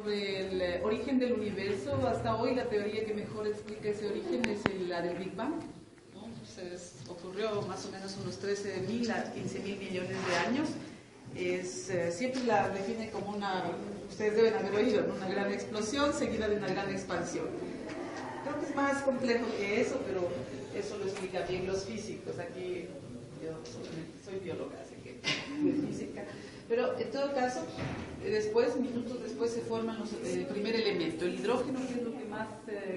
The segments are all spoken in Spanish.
El origen del universo, hasta hoy la teoría que mejor explica ese origen es la del Big Bang, ¿no? Entonces, ocurrió más o menos unos 13.000 a 15.000 millones de años. Siempre la define como ustedes deben haber oído, ¿no? Una gran explosión seguida de una gran expansión. Creo que es más complejo que eso, pero eso lo explican bien los físicos. Aquí yo soy bióloga, así que de física. Pero en todo caso, minutos después, se forman el primer elemento, el hidrógeno, que es lo que más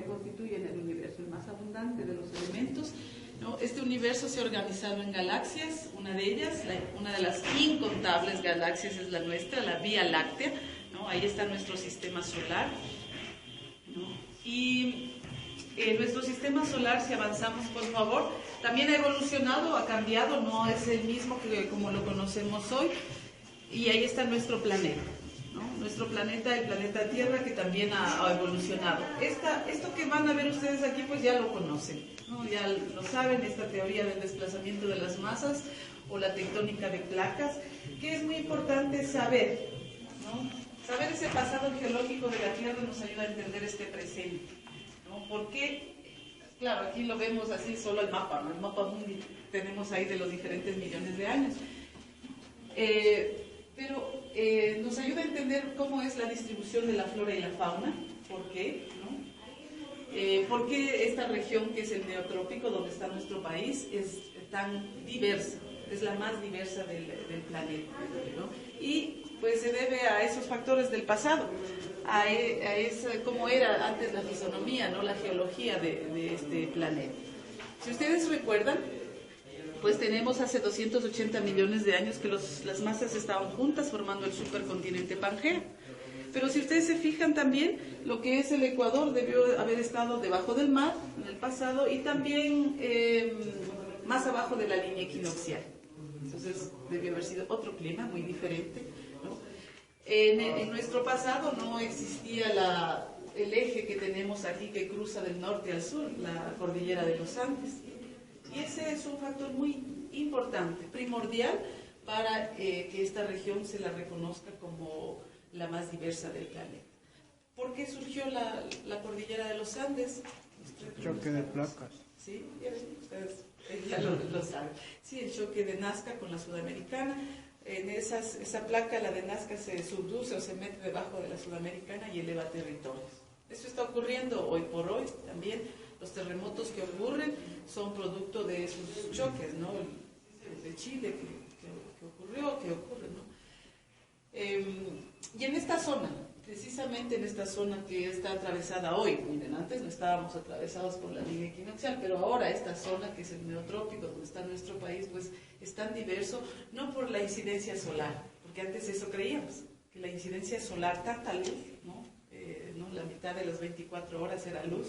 constituye en el universo, el más abundante de los elementos, ¿no? Este universo se ha organizado en galaxias, una de ellas, una de las incontables galaxias es la nuestra, la Vía Láctea, ¿no? Ahí está nuestro sistema solar, ¿no? Y nuestro sistema solar, si avanzamos por favor, también ha evolucionado, ha cambiado, no es el mismo que como lo conocemos hoy. Y ahí está nuestro planeta, ¿no? Nuestro planeta, el planeta Tierra, que también ha evolucionado. Esto que van a ver ustedes aquí, pues ya lo conocen, ¿no? Ya lo saben, esta teoría del desplazamiento de las masas o la tectónica de placas, que es muy importante saber, ¿no? Saber ese pasado geológico de la Tierra nos ayuda a entender este presente, ¿no? Porque, claro, aquí lo vemos así, solo el mapa, ¿no? El mapa mundi tenemos ahí de los diferentes millones de años. Pero nos ayuda a entender cómo es la distribución de la flora y la fauna, por qué, ¿no? ¿Por qué esta región que es el neotrópico, donde está nuestro país, es tan diversa? Es la más diversa del planeta, ¿no? Y pues se debe a esos factores del pasado, a cómo era antes la fisonomía, ¿no? La geología de este planeta. Si ustedes recuerdan, pues tenemos hace 280 millones de años que las masas estaban juntas formando el supercontinente Pangea. Pero si ustedes se fijan también, lo que es el Ecuador debió haber estado debajo del mar en el pasado y también más abajo de la línea equinoccial. Entonces debió haber sido otro clima muy diferente, ¿no? En nuestro pasado no existía el eje que tenemos aquí que cruza del norte al sur, la cordillera de los Andes. Y ese es un factor muy importante, primordial, para que esta región se la reconozca como la más diversa del planeta. ¿Por qué surgió la cordillera de los Andes? Choque de placas. Sí, ustedes ya lo saben. Sí, el choque de Nazca con la sudamericana. En esa placa, la de Nazca, se subduce o se mete debajo de la sudamericana y eleva territorios. Eso está ocurriendo hoy por hoy también. Los terremotos que ocurren son producto de esos choques, ¿no? El de Chile que ocurre, ¿no? Y en esta zona, precisamente en esta zona que está atravesada hoy, miren, antes no estábamos atravesados por la línea equinoccial, pero ahora esta zona, que es el neotrópico, donde está nuestro país, pues es tan diverso, no por la incidencia solar, porque antes eso creíamos, que la incidencia solar, tanta luz, ¿no? La mitad de las 24 horas era luz,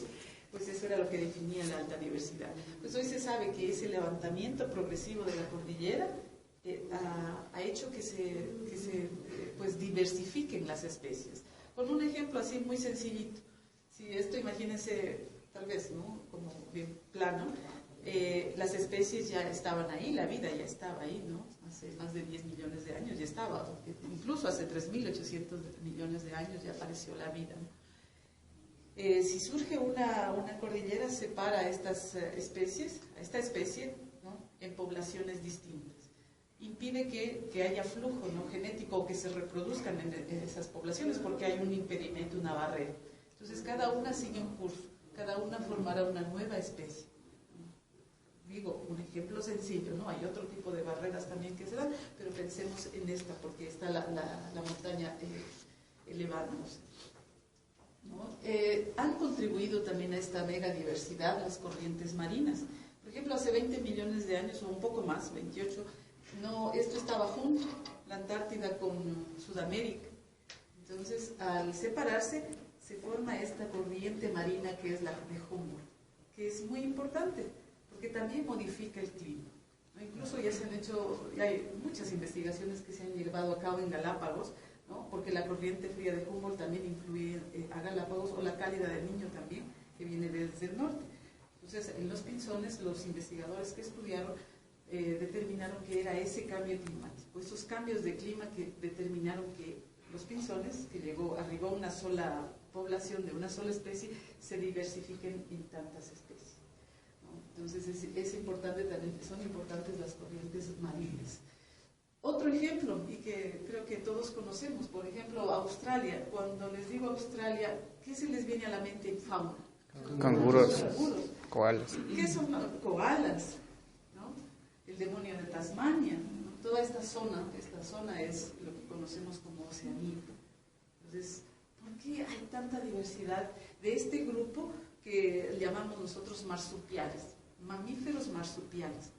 pues eso era lo que definía la alta diversidad. Pues hoy se sabe que ese levantamiento progresivo de la cordillera ha hecho que se pues diversifiquen las especies. Con un ejemplo así muy sencillito. Si esto, imagínense, tal vez, ¿no? Como bien plano, las especies ya estaban ahí, la vida ya estaba ahí, ¿no? Hace más de 10 millones de años ya estaba, incluso hace 3.800 millones de años ya apareció la vida, ¿no? Si surge una cordillera, separa a estas especies, a esta especie, ¿no? En poblaciones distintas. Impide que haya flujo, ¿no? Genético, o que se reproduzcan en esas poblaciones, porque hay un impedimento, una barrera. Entonces cada una sigue un curso, cada una formará una nueva especie. Digo, un ejemplo sencillo, ¿no? Hay otro tipo de barreras también que se dan, pero pensemos en esta, porque está la montaña elevándose, ¿no? Han contribuido también a esta mega diversidad las corrientes marinas. Por ejemplo, hace 20 millones de años, o un poco más, 28, esto estaba junto, la Antártida con Sudamérica. Entonces, al separarse, se forma esta corriente marina que es la de Humboldt, que es muy importante, porque también modifica el clima, ¿no? Incluso ya hay muchas investigaciones que se han llevado a cabo en Galápagos, ¿no? Porque la corriente fría de Humboldt también influye a Galápagos, o la cálida del Niño también, que viene desde el norte. Entonces, en los pinzones, los investigadores que estudiaron determinaron que era ese cambio climático, esos cambios de clima que determinaron que los pinzones, que arribó a una sola población de una sola especie, se diversifiquen en tantas especies, ¿no? Entonces es importante también, son importantes las corrientes marinas. Otro ejemplo, y que creo que todos conocemos, por ejemplo, Australia. Cuando les digo Australia, ¿qué se les viene a la mente en fauna? Canguros, Koalas. ¿Qué son koalas? ¿No? El demonio de Tasmania, ¿no? Toda esta zona es lo que conocemos como Oceanía. Entonces, ¿por qué hay tanta diversidad de este grupo que llamamos nosotros marsupiales, mamíferos marsupiales?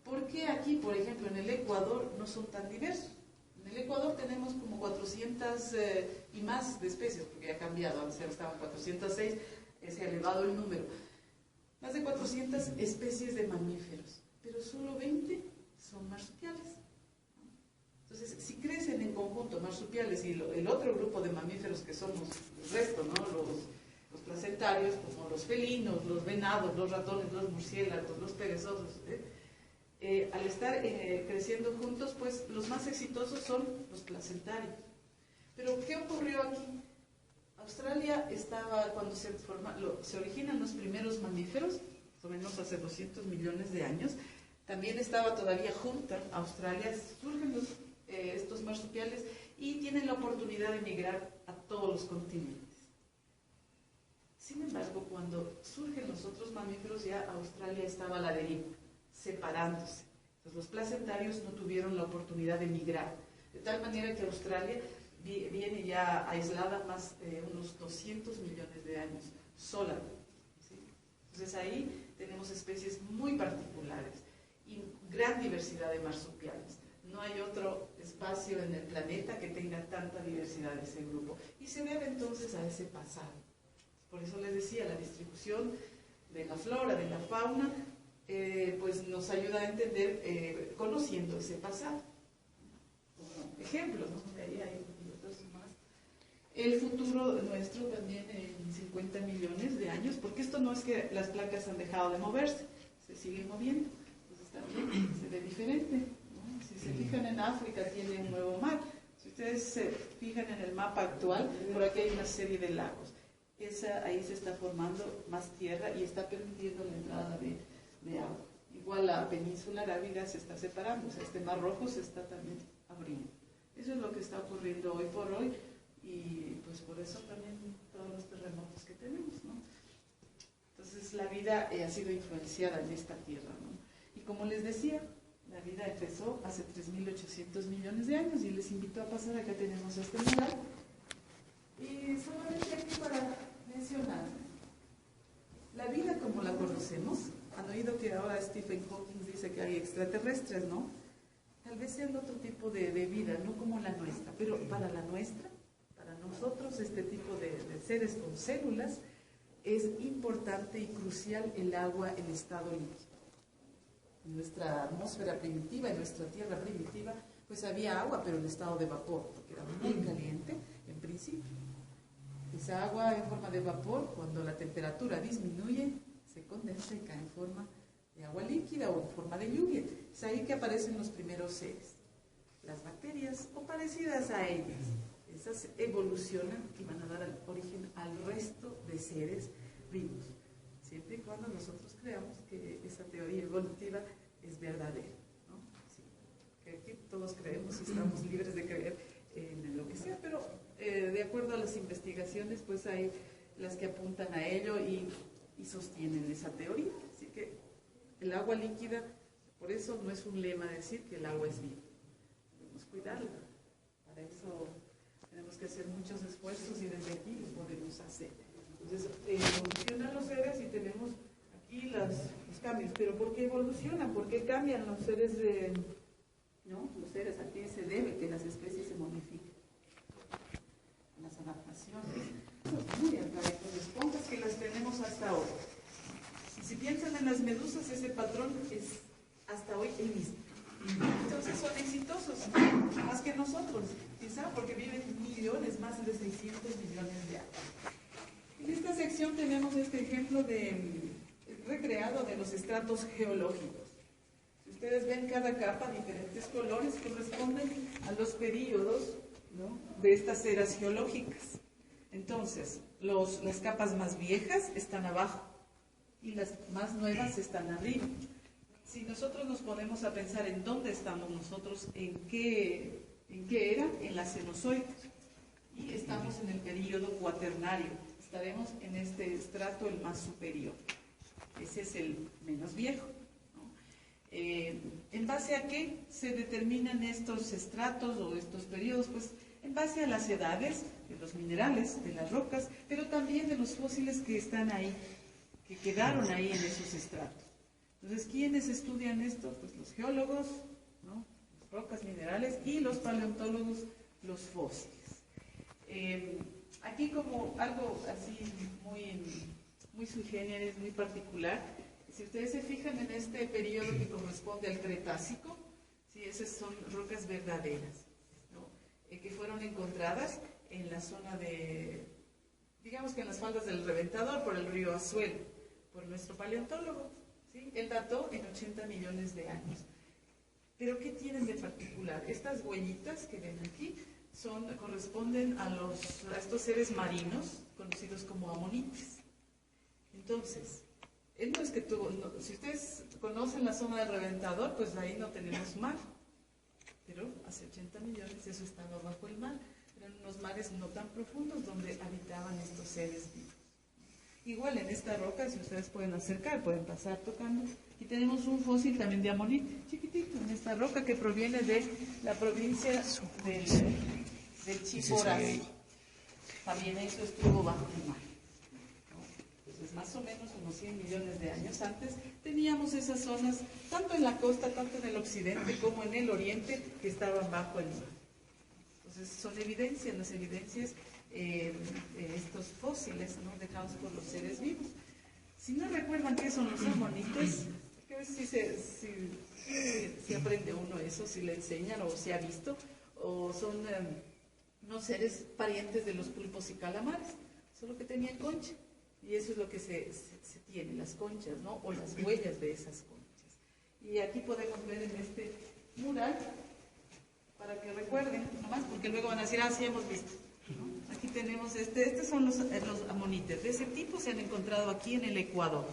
¿Por qué aquí, por ejemplo, en el Ecuador no son tan diversos? En el Ecuador tenemos como 400 y más de especies, porque ya ha cambiado, antes estaban 406, se ha elevado el número. Más de 400 especies de mamíferos, pero solo 20 son marsupiales. Entonces, si crecen en conjunto marsupiales y el otro grupo de mamíferos que somos el resto, ¿no? Los placentarios, como los felinos, los venados, los ratones, los murciélagos, los perezosos, al estar creciendo juntos, pues los más exitosos son los placentarios. Pero ¿qué ocurrió aquí? Australia estaba, cuando se originan los primeros mamíferos, más o menos hace 200 millones de años, también estaba todavía junta Australia, surgen estos marsupiales y tienen la oportunidad de migrar a todos los continentes. Sin embargo, cuando surgen los otros mamíferos, ya Australia estaba a la deriva, separándose. Entonces, los placentarios no tuvieron la oportunidad de migrar, de tal manera que Australia viene ya aislada más unos 200 millones de años, sola, ¿sí? Entonces ahí tenemos especies muy particulares y gran diversidad de marsupiales. No hay otro espacio en el planeta que tenga tanta diversidad de ese grupo. Y se debe entonces a ese pasado. Por eso les decía, la distribución de la flora, de la fauna, pues nos ayuda a entender conociendo ese pasado. Como ejemplo, ¿no? De ahí hay otros más. El futuro nuestro también en 50 millones de años, porque esto no es que las placas han dejado de moverse, se siguen moviendo, entonces también se ve diferente, ¿no? Si se fijan en África tiene un nuevo mar. Si ustedes se fijan en el mapa actual, por aquí hay una serie de lagos. Ahí se está formando más tierra y está permitiendo la entrada de agua. Igual la península arábiga se está separando, o sea, este mar rojo se está también abriendo. Eso es lo que está ocurriendo hoy por hoy y pues por eso también todos los terremotos que tenemos, ¿no? Entonces la vida ha sido influenciada en esta tierra, ¿no? Y como les decía, la vida empezó hace 3.800 millones de años y les invito a pasar. Acá tenemos este lugar y solamente aquí para mencionar la vida como la conocemos. Han oído que ahora Stephen Hawking dice que hay extraterrestres, ¿no? Tal vez sea otro tipo de vida, no como la nuestra, pero para la nuestra, para nosotros, este tipo de seres con células, es importante y crucial el agua en estado líquido. En nuestra atmósfera primitiva, en nuestra tierra primitiva, pues había agua, pero en estado de vapor, porque era muy caliente en principio. Esa agua en forma de vapor, cuando la temperatura disminuye, se condensa y cae en forma de agua líquida o en forma de lluvia. Es ahí que aparecen los primeros seres, las bacterias o parecidas a ellas. Esas evolucionan y van a dar origen al resto de seres vivos, siempre y cuando nosotros creamos que esa teoría evolutiva es verdadera, ¿no? Sí, que aquí todos creemos y estamos libres de creer en lo que sea, pero de acuerdo a las investigaciones, pues hay las que apuntan a ello y sostienen esa teoría. Así que el agua líquida, por eso no es un lema decir que el agua es vida. Debemos cuidarla. Para eso tenemos que hacer muchos esfuerzos y desde aquí lo podemos hacer. Entonces, evolucionan los seres y tenemos aquí los cambios. Pero ¿por qué evolucionan? ¿Por qué cambian los seres? ¿No? Los seres, ¿a qué se debe que las especies se modifiquen? Las adaptaciones. Muy bien, para las esponjas que las tenemos hasta ahora. Y si piensan en las medusas, ese patrón es hasta hoy el mismo. Entonces son exitosos, más que nosotros, quizá porque viven millones, más de 600 millones de años. En esta sección tenemos este ejemplo recreado de los estratos geológicos. Si ustedes ven cada capa, diferentes colores corresponden a los periodos, ¿no?, de estas eras geológicas. Entonces, las capas más viejas están abajo y las más nuevas están arriba. Si nosotros nos ponemos a pensar en dónde estamos nosotros, en qué era, en la Cenozoica, y estamos en el período cuaternario, estaremos en este estrato el más superior. Ese es el menos viejo, ¿no? ¿En base a qué se determinan estos estratos o estos periodos? Pues en base a las edades de los minerales, de las rocas, pero también de los fósiles que están ahí, que quedaron ahí en esos estratos. Entonces, ¿quiénes estudian esto? Pues los geólogos, ¿no?, las rocas minerales, y los paleontólogos, los fósiles. Aquí como algo así muy sui generis, muy particular, si ustedes se fijan en este periodo que corresponde al Cretácico, ¿sí?, esas son rocas verdaderas, ¿no?, que fueron encontradas en la zona de, digamos que en las faldas del Reventador, por el río Azuelo, por nuestro paleontólogo, ¿sí? Él dató en 80 millones de años. ¿Pero qué tienen de particular? Estas huellitas que ven aquí corresponden a estos seres marinos conocidos como amonites. Entonces, él no es que si ustedes conocen la zona del Reventador, pues ahí no tenemos mar, pero hace 80 millones eso estaba bajo el mar. Eran unos mares no tan profundos donde habitaban estos seres vivos. Igual en esta roca, si ustedes pueden acercar, pueden pasar tocando, y tenemos un fósil también de amonite, chiquitito, en esta roca que proviene de la provincia del Chimborazo. También eso estuvo bajo el mar. Entonces, más o menos unos 100 millones de años antes, teníamos esas zonas, tanto en la costa, tanto en el occidente como en el oriente, que estaban bajo el mar. Entonces, son evidencias, las evidencias, estos fósiles, ¿no?, dejados por los seres vivos. Si no recuerdan qué son los amonites, que a veces si aprende uno eso, si le enseñan o se ha visto, o son unos seres parientes de los pulpos y calamares, solo que tenían concha, y eso es lo que se tiene, las conchas, ¿no?, o las huellas de esas conchas. Y aquí podemos ver en este mural, para que recuerden, nomás, porque luego van a decir, sí hemos visto, ¿no? Aquí tenemos estos son los amonites. De ese tipo se han encontrado aquí en el Ecuador,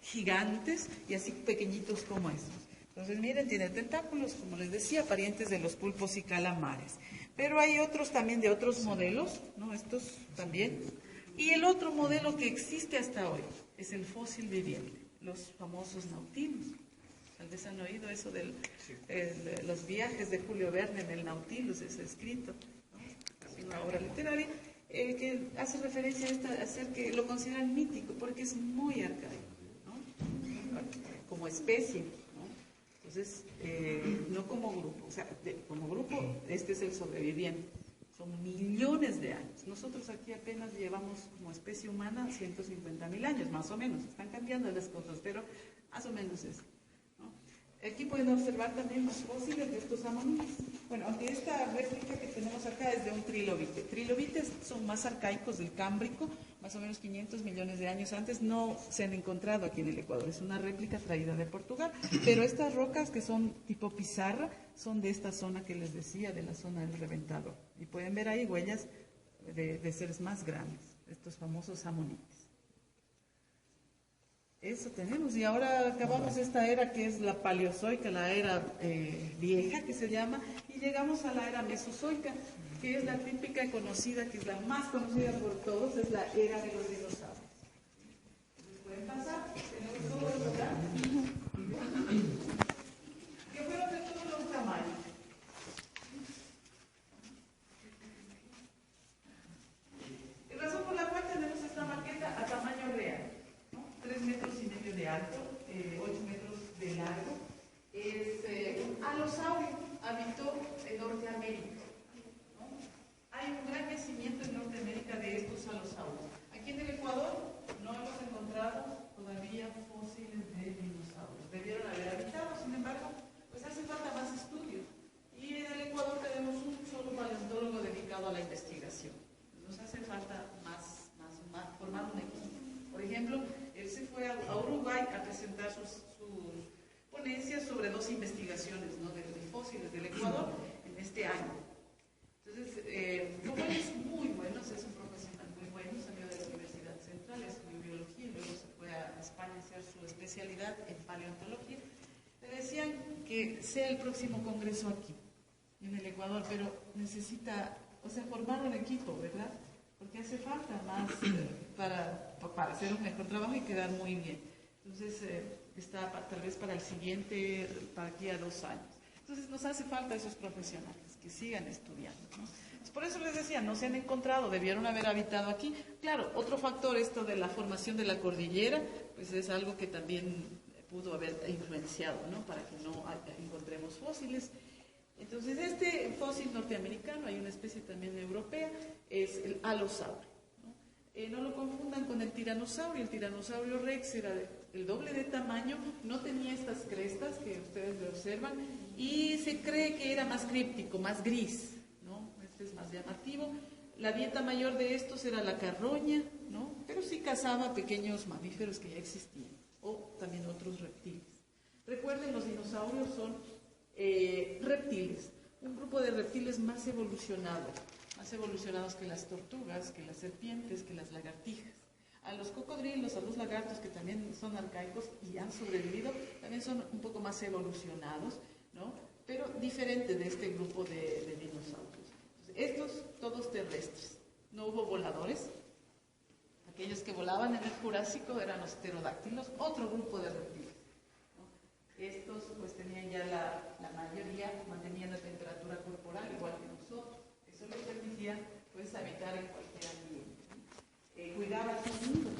gigantes y así pequeñitos como estos. Entonces, miren, tiene tentáculos, como les decía, parientes de los pulpos y calamares. Pero hay otros también de otros modelos, ¿no?, estos también. Y el otro modelo que existe hasta hoy es el fósil viviente, los famosos nautilos. Tal vez han oído eso de los viajes de Julio Verne en el Nautilus, ese escrito, ¿no?, es una obra literaria que hace referencia a hacer que lo consideran mítico, porque es muy arcaico, ¿no?, como especie, ¿no? Entonces, no como grupo, o sea, como grupo, este es el sobreviviente. Son millones de años. Nosotros aquí apenas llevamos como especie humana 150.000 años, más o menos. Están cambiando las cosas, pero más o menos es. Aquí pueden observar también los fósiles de estos amonites. Bueno, aunque esta réplica que tenemos acá es de un trilobite. Trilobites son más arcaicos del Cámbrico, más o menos 500 millones de años antes. No se han encontrado aquí en el Ecuador, es una réplica traída de Portugal. Pero estas rocas que son tipo pizarra son de esta zona que les decía, de la zona del Reventador. Y pueden ver ahí huellas de seres más grandes, estos famosos amonites. Eso tenemos, y ahora acabamos esta era que es la paleozoica, la era vieja que se llama, y llegamos a la era mesozoica, que es la típica y conocida, que es la más conocida por todos, es la era de los dinosaurios. Entonces, pueden pasar, tenemos todo el lugar, que fueron de todos los tamaños. La razón por la cual tenemos esta maqueta a tamaño real, 3,5 metros de alto, 8 metros de largo. Es un alosaurio, habitó en Norteamérica, ¿no? Hay un gran yacimiento en Norteamérica de estos alosaurios. Aquí en el que sea el próximo congreso aquí, en el Ecuador, pero necesita, o sea, formar un equipo, ¿verdad? Porque hace falta más para hacer un mejor trabajo y quedar muy bien. Entonces, está tal vez para el siguiente, para aquí a 2 años. Entonces, nos hace falta esos profesionales que sigan estudiando, ¿no? Entonces, por eso les decía, no se han encontrado, debieron haber habitado aquí. Claro, otro factor, esto de la formación de la cordillera, pues es algo que también pudo haber influenciado, ¿no? Para que no encontremos fósiles. Entonces, este fósil norteamericano, hay una especie también europea, es el alosaurio, ¿no? No lo confundan con el tiranosaurio. El tiranosaurio rex era el doble de tamaño, no tenía estas crestas que ustedes le observan, y se cree que era más críptico, más gris, ¿no? Este es más llamativo. La dieta mayor de estos era la carroña, ¿no? Pero sí cazaba pequeños mamíferos que ya existían, o también otros reptiles. Recuerden, los dinosaurios son reptiles, un grupo de reptiles más evolucionados que las tortugas, que las serpientes, que las lagartijas. A los cocodrilos, a los lagartos, que también son arcaicos y han sobrevivido, también son un poco más evolucionados, ¿no? Pero diferente de este grupo de dinosaurios. Entonces, estos todos terrestres, no hubo voladores. Aquellos que volaban en el Jurásico eran los pterodáctilos, otro grupo de reptiles. Estos pues tenían ya la mayoría, mantenían la temperatura corporal igual que nosotros. Eso les permitía pues habitar en cualquier ambiente. Cuidaba su mundo.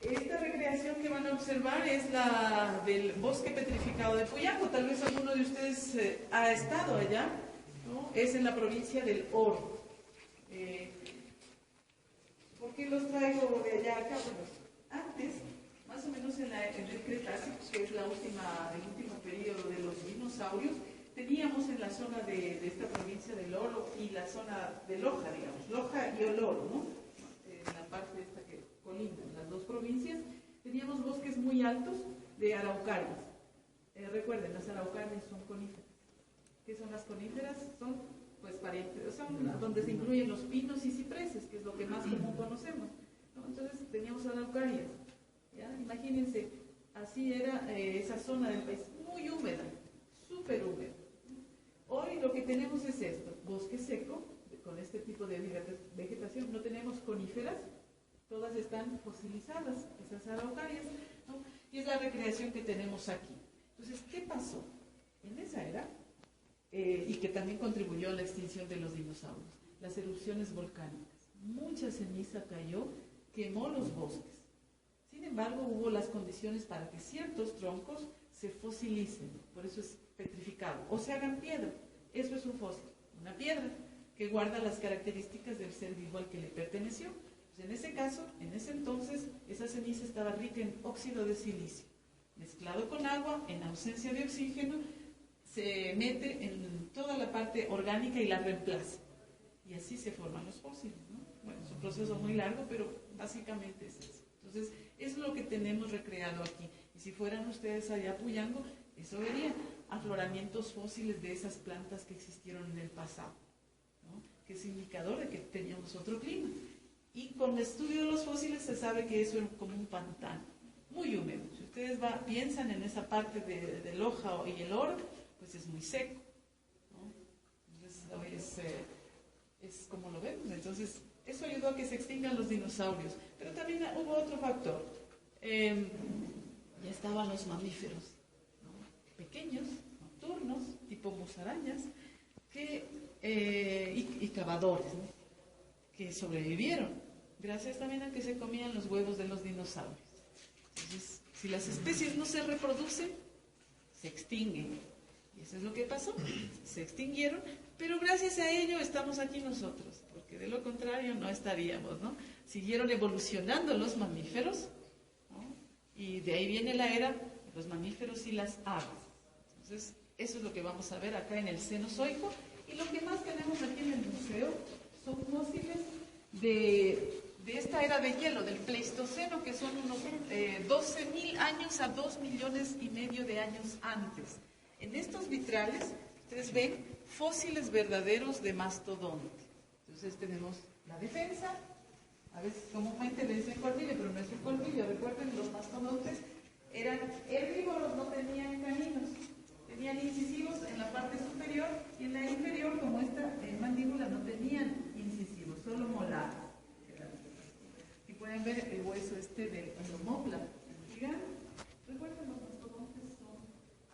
Esta recreación que van a observar es la del bosque petrificado de Puyaco. Tal vez alguno de ustedes ha estado allá, ¿no? Es en la provincia del Oro. ¿Por qué los traigo de allá acá? Bueno, antes, más o menos en el Cretácico, que es el último periodo de los dinosaurios, teníamos en la zona de esta provincia del Oro y la zona de Loja, digamos, Loja y el Oro, ¿no? En la parte esta que colindan las dos provincias, teníamos bosques muy altos de araucarias. Recuerden, las araucarias son coníferas. ¿Qué son las coníferas? Son pues parientes, son donde se incluyen los pinos y cipreses, que es lo que más común conocemos, ¿no? Entonces teníamos araucarias. ¿Ya? Imagínense, así era esa zona del país, muy húmeda, súper húmeda. Hoy lo que tenemos es esto, bosque seco, con este tipo de vegetación. No tenemos coníferas, todas están fosilizadas, esas araucarias, ¿no? Y es la recreación que tenemos aquí. Entonces, ¿qué pasó en esa era? Y que también contribuyó a la extinción de los dinosaurios, las erupciones volcánicas. Mucha ceniza cayó, quemó los bosques. Sin embargo, hubo las condiciones para que ciertos troncos se fosilicen, por eso es petrificado, o se hagan piedra. Eso es un fósil, una piedra que guarda las características del ser vivo al que le perteneció. Pues en ese caso, en ese entonces, esa ceniza estaba rica en óxido de silicio. Mezclado con agua, en ausencia de oxígeno, se mete en toda la parte orgánica y la reemplaza. Y así se forman los fósiles, ¿no? Bueno, es un proceso muy largo, pero básicamente es eso. Entonces, eso es lo que tenemos recreado aquí. Y si fueran ustedes allá a Puyango, eso verían afloramientos fósiles de esas plantas que existieron en el pasado, ¿no? Que es indicador de que teníamos otro clima. Y con el estudio de los fósiles se sabe que eso es como un pantano, muy húmedo. Si ustedes piensan en esa parte de Loja y el Oro, pues es muy seco, ¿no? Entonces, hoy es como lo vemos. Entonces, eso ayudó a que se extingan los dinosaurios. Pero también hubo otro factor. Ya estaban los mamíferos, ¿no? Pequeños, nocturnos, tipo musarañas, y cavadores, ¿no? Que sobrevivieron, gracias también a que se comían los huevos de los dinosaurios. Entonces, si las especies no se reproducen, se extinguen. Y eso es lo que pasó. Se extinguieron, pero gracias a ello estamos aquí nosotros, porque de lo contrario no estaríamos, ¿no? Siguieron evolucionando los mamíferos, ¿no? Y de ahí viene la era de los mamíferos y las aves. Entonces, eso es lo que vamos a ver acá en el Cenozoico. Y lo que más tenemos aquí en el museo son fósiles de esta era de hielo, del Pleistoceno, que son unos 12.000 años a 2,5 millones de años antes. En estos vitrales, ustedes ven fósiles verdaderos de mastodonte. Entonces tenemos la defensa, a veces comúnmente le dicen colmillo, pero no es un colmillo. Recuerden, los mastodontes eran herbívoros, no tenían caninos, tenían incisivos pueden ver el hueso del omóplato gigante. Recuerden, los mastodontes son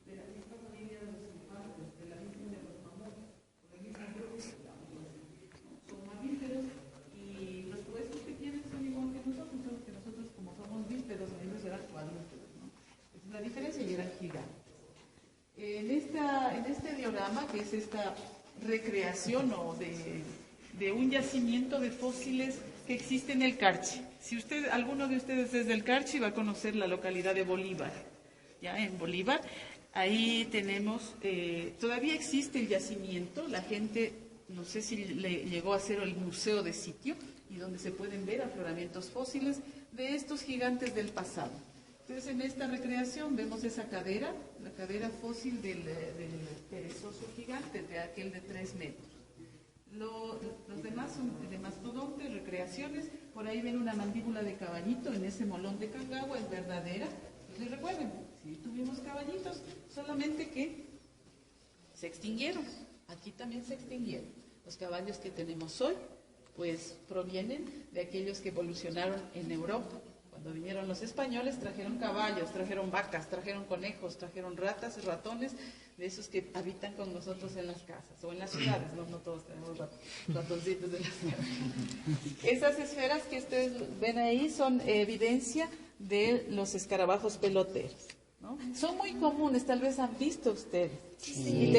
de la misma familia de los elefantes, de la misma de los mamuts, del mismo grupo, son mamíferos y los huesos que tienen son igual que nosotros, solo que nosotros como somos bípedos, ellos eran cuadrúpedos, ¿no? Esa es la diferencia y eran gigantes. En este diorama, que es esta recreación de un yacimiento de fósiles que existe en el Carchi. Si alguno de ustedes es del Carchi, va a conocer la localidad de Bolívar. Ya en Bolívar, ahí tenemos, todavía existe el yacimiento, la gente, no sé si le llegó a hacer el museo de sitio, y donde se pueden ver afloramientos fósiles de estos gigantes del pasado. Entonces, en esta recreación vemos esa cadera, la cadera fósil del perezoso gigante, de aquel de 3 metros. Los demás son de mastodonte, recreaciones. Por ahí ven una mandíbula de caballito en ese molón de Cangagua, es verdadera. Entonces recuerden, sí tuvimos caballitos, solamente que se extinguieron. Aquí también se extinguieron. Los caballos que tenemos hoy, pues provienen de aquellos que evolucionaron en Europa. Cuando vinieron los españoles, trajeron caballos, trajeron vacas, trajeron conejos, trajeron ratas y ratones, de esos que habitan con nosotros en las casas o en las ciudades. No todos tenemos ratoncitos en las casas. Esas esferas que ustedes ven ahí son evidencia de los escarabajos peloteros, ¿no? Son muy comunes, tal vez han visto ustedes. Sí.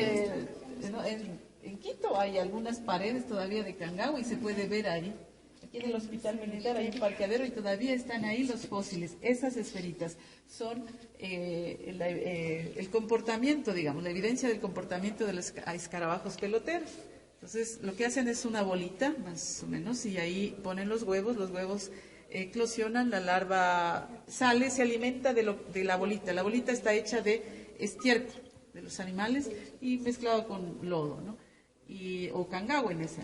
En Quito hay algunas paredes todavía de Cangagua y se puede ver ahí. Aquí en el hospital militar hay un parqueadero y todavía están ahí los fósiles. Esas esferitas son el comportamiento, digamos, la evidencia del comportamiento de los escarabajos peloteros. Entonces, lo que hacen es una bolita, más o menos, y ahí ponen los huevos eclosionan, la larva sale, se alimenta de la bolita. La bolita está hecha de estiércol de los animales y mezclado con lodo, ¿no? O cangagua en ese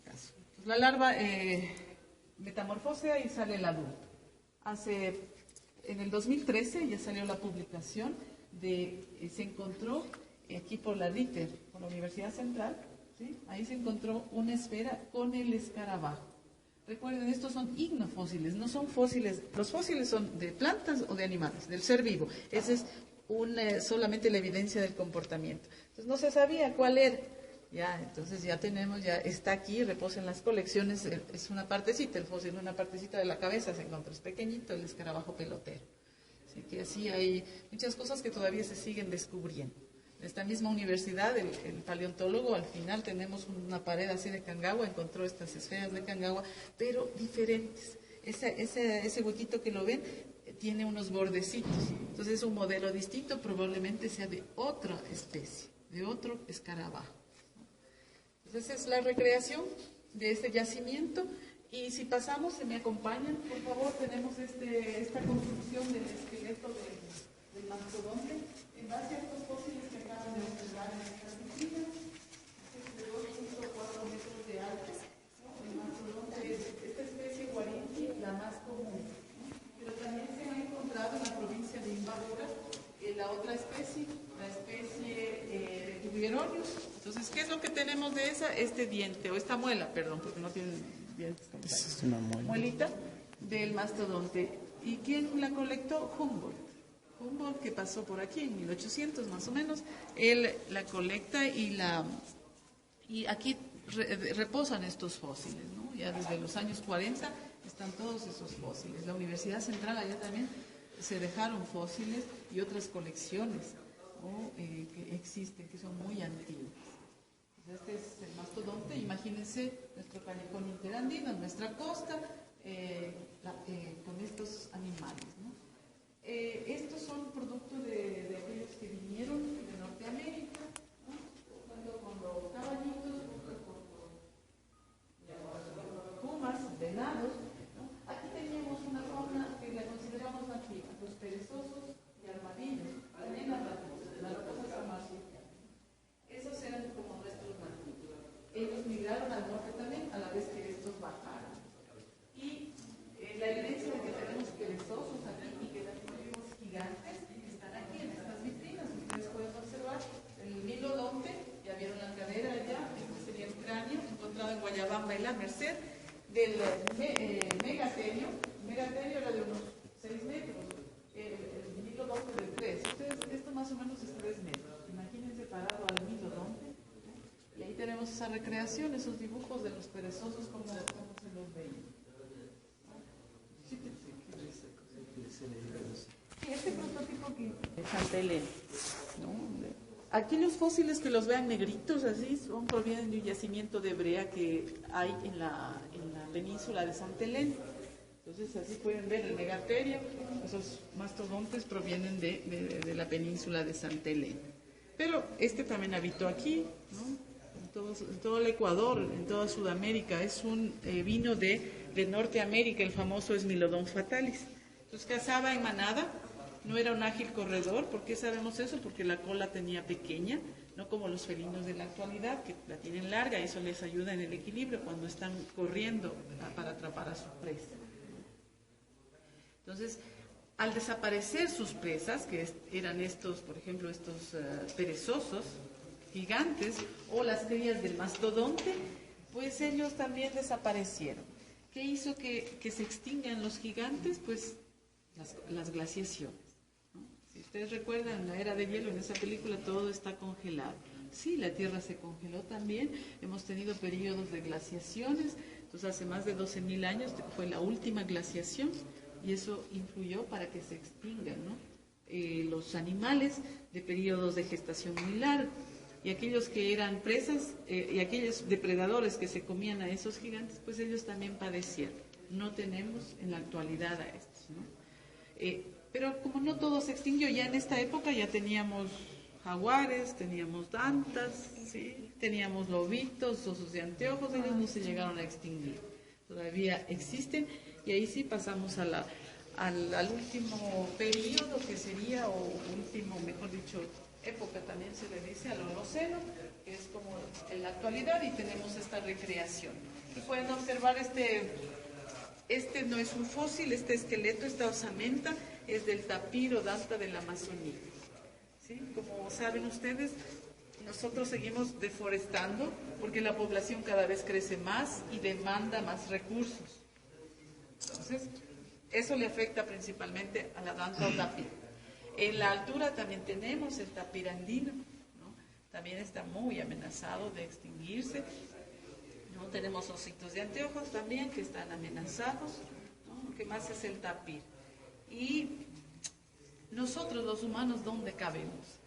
caso. Entonces, la larva metamorfosea y sale el adulto. En el 2013 ya salió la publicación se encontró aquí por la RITER, por la Universidad Central, ¿sí? Ahí se encontró una esfera con el escarabajo. Recuerden, estos son ignofósiles, no son fósiles. Los fósiles son de plantas o de animales, del ser vivo. Esa es solamente la evidencia del comportamiento. Entonces no se sabía cuál era. Ya, entonces ya está aquí, reposa en las colecciones, es una partecita, el fósil, una partecita de la cabeza se encontró, es pequeñito, el escarabajo pelotero. Así que así hay muchas cosas que todavía se siguen descubriendo. En esta misma universidad, el paleontólogo, al final tenemos una pared así de Cangagua, encontró estas esferas de Cangagua, pero diferentes. Ese huequito que lo ven tiene unos bordecitos, entonces es un modelo distinto, probablemente sea de otra especie, de otro escarabajo. Entonces es la recreación de este yacimiento. Y si pasamos, se me acompañan, por favor, tenemos esta construcción del esqueleto del mastodonte en base a estos fósiles que acaban de observar en esta piscina. Es de 2.4 metros de alto, ¿no? El mastodonte es esta especie guarinqui, la más común, ¿no? Pero también se ha encontrado en la provincia de Imbabura la otra especie, la especie de Cuvigeronius. Entonces, ¿qué es lo que tenemos de esa? Este diente, o esta muela, perdón, porque no tiene dientes. Es una muelita del mastodonte. ¿Y quién la colectó? Humboldt. Humboldt, que pasó por aquí en 1800 más o menos, él la colecta y aquí reposan estos fósiles, ¿no? Ya desde los años 40 están todos esos fósiles. La Universidad Central allá también se dejaron fósiles y otras colecciones, ¿no? Que existen, que son muy antiguas. Este es el mastodonte, imagínense nuestro callejón interandino, nuestra costa, con estos animales, ¿no? Estos son producto de aquellos que vinieron de Norteamérica, ¿no? Junto con los caballitos, junto con los pumas, venados, ¿no? Aquí teníamos una fauna que la consideramos nativa, los perezosos y armadillos, también las raposas marsupiales. Esos eran como nuestros nativos. Ellos migraron al norte también a la vez que estos bajaron. Y recreación, esos dibujos de los perezosos, ¿cómo se los veía? Sí, este prototipo que de Santa Elena, ¿no? Aquí los fósiles que los vean negritos así provienen de un yacimiento de brea que hay en la península de Santa Elena. Entonces así pueden ver el megaterio, esos mastodontes provienen de la península de Santa Elena. Pero este también habitó aquí, ¿no? En todo el Ecuador, en toda Sudamérica. Es un vino de Norteamérica, el famoso Smilodon fatalis. Entonces cazaba en manada, no era un ágil corredor. ¿Por qué sabemos eso? Porque la cola tenía pequeña, no como los felinos de la actualidad, que la tienen larga, y eso les ayuda en el equilibrio cuando están corriendo para atrapar a su presa. Entonces, al desaparecer sus presas, que eran estos, por ejemplo, estos perezosos gigantes o las crías del mastodonte, pues ellos también desaparecieron. ¿Qué hizo que se extingan los gigantes? Pues las glaciaciones, ¿no? Si ustedes recuerdan, en la era de hielo, en esa película, todo está congelado. Sí, la Tierra se congeló también, hemos tenido periodos de glaciaciones, entonces hace más de 12.000 años fue la última glaciación, y eso influyó para que se extingan, ¿no? Los animales de periodos de gestación muy largos, y aquellos que eran presas y aquellos depredadores que se comían a esos gigantes, pues ellos también padecieron. No tenemos en la actualidad a estos, ¿no? Pero como no todo se extinguió, ya en esta época ya teníamos jaguares, teníamos dantas, ¿sí? Teníamos lobitos, osos de anteojos, ellos no se llegaron a extinguir. Todavía existen, y ahí sí pasamos al último periodo, que sería, o último, mejor dicho, época también se le dice, al Holoceno, que es como en la actualidad, y tenemos esta recreación. Y pueden observar este no es un fósil, este esqueleto, esta osamenta, es del tapir o danta de la Amazonía. ¿Sí? Como saben ustedes, nosotros seguimos deforestando porque la población cada vez crece más y demanda más recursos. Entonces, eso le afecta principalmente a la danta o tapir. En la altura también tenemos el tapir andino, ¿no? También está muy amenazado de extinguirse, ¿no? Tenemos ositos de anteojos también que están amenazados, ¿no? Lo que más es el tapir. Y nosotros los humanos, ¿dónde cabemos?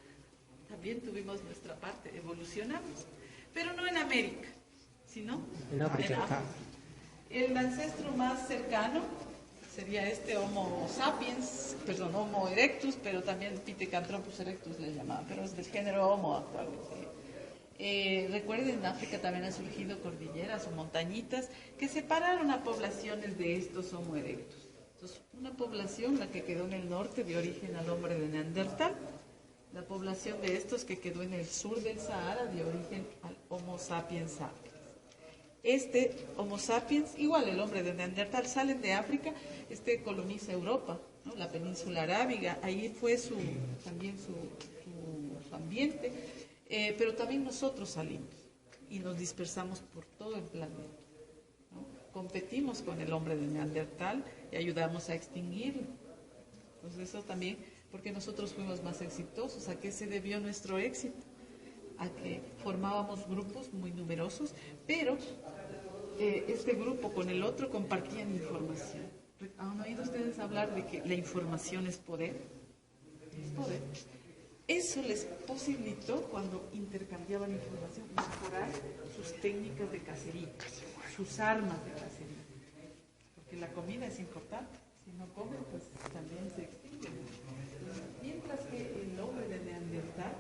También tuvimos nuestra parte, evolucionamos, pero no en América, sino en África. El ancestro más cercano sería este Homo sapiens, perdón, Homo erectus, pero también Pithecanthropus erectus le llamaban, pero es del género Homo actualmente. Recuerden, en África también han surgido cordilleras o montañitas que separaron a poblaciones de estos Homo erectus. Entonces, una población, la que quedó en el norte, dio origen al hombre de Neandertal. La población de estos que quedó en el sur del Sahara dio origen al Homo sapiens sapiens. Este Homo sapiens, igual el hombre de Neandertal, salen de África, coloniza Europa, ¿no? La península arábiga, ahí fue también su ambiente, pero también nosotros salimos y nos dispersamos por todo el planeta, ¿no? Competimos con el hombre de Neandertal y ayudamos a extinguirlo. Entonces eso también, porque nosotros fuimos más exitosos. ¿A qué se debió nuestro éxito? A que formábamos grupos muy numerosos, pero este grupo con el otro compartían información. ¿Han oído ustedes hablar de que la información es poder? Es poder. Eso les posibilitó, cuando intercambiaban información, mejorar sus técnicas de cacería, sus armas de cacería. Porque la comida es importante. Si no comen, pues también se extinguen. Mientras que el hombre de Neandertal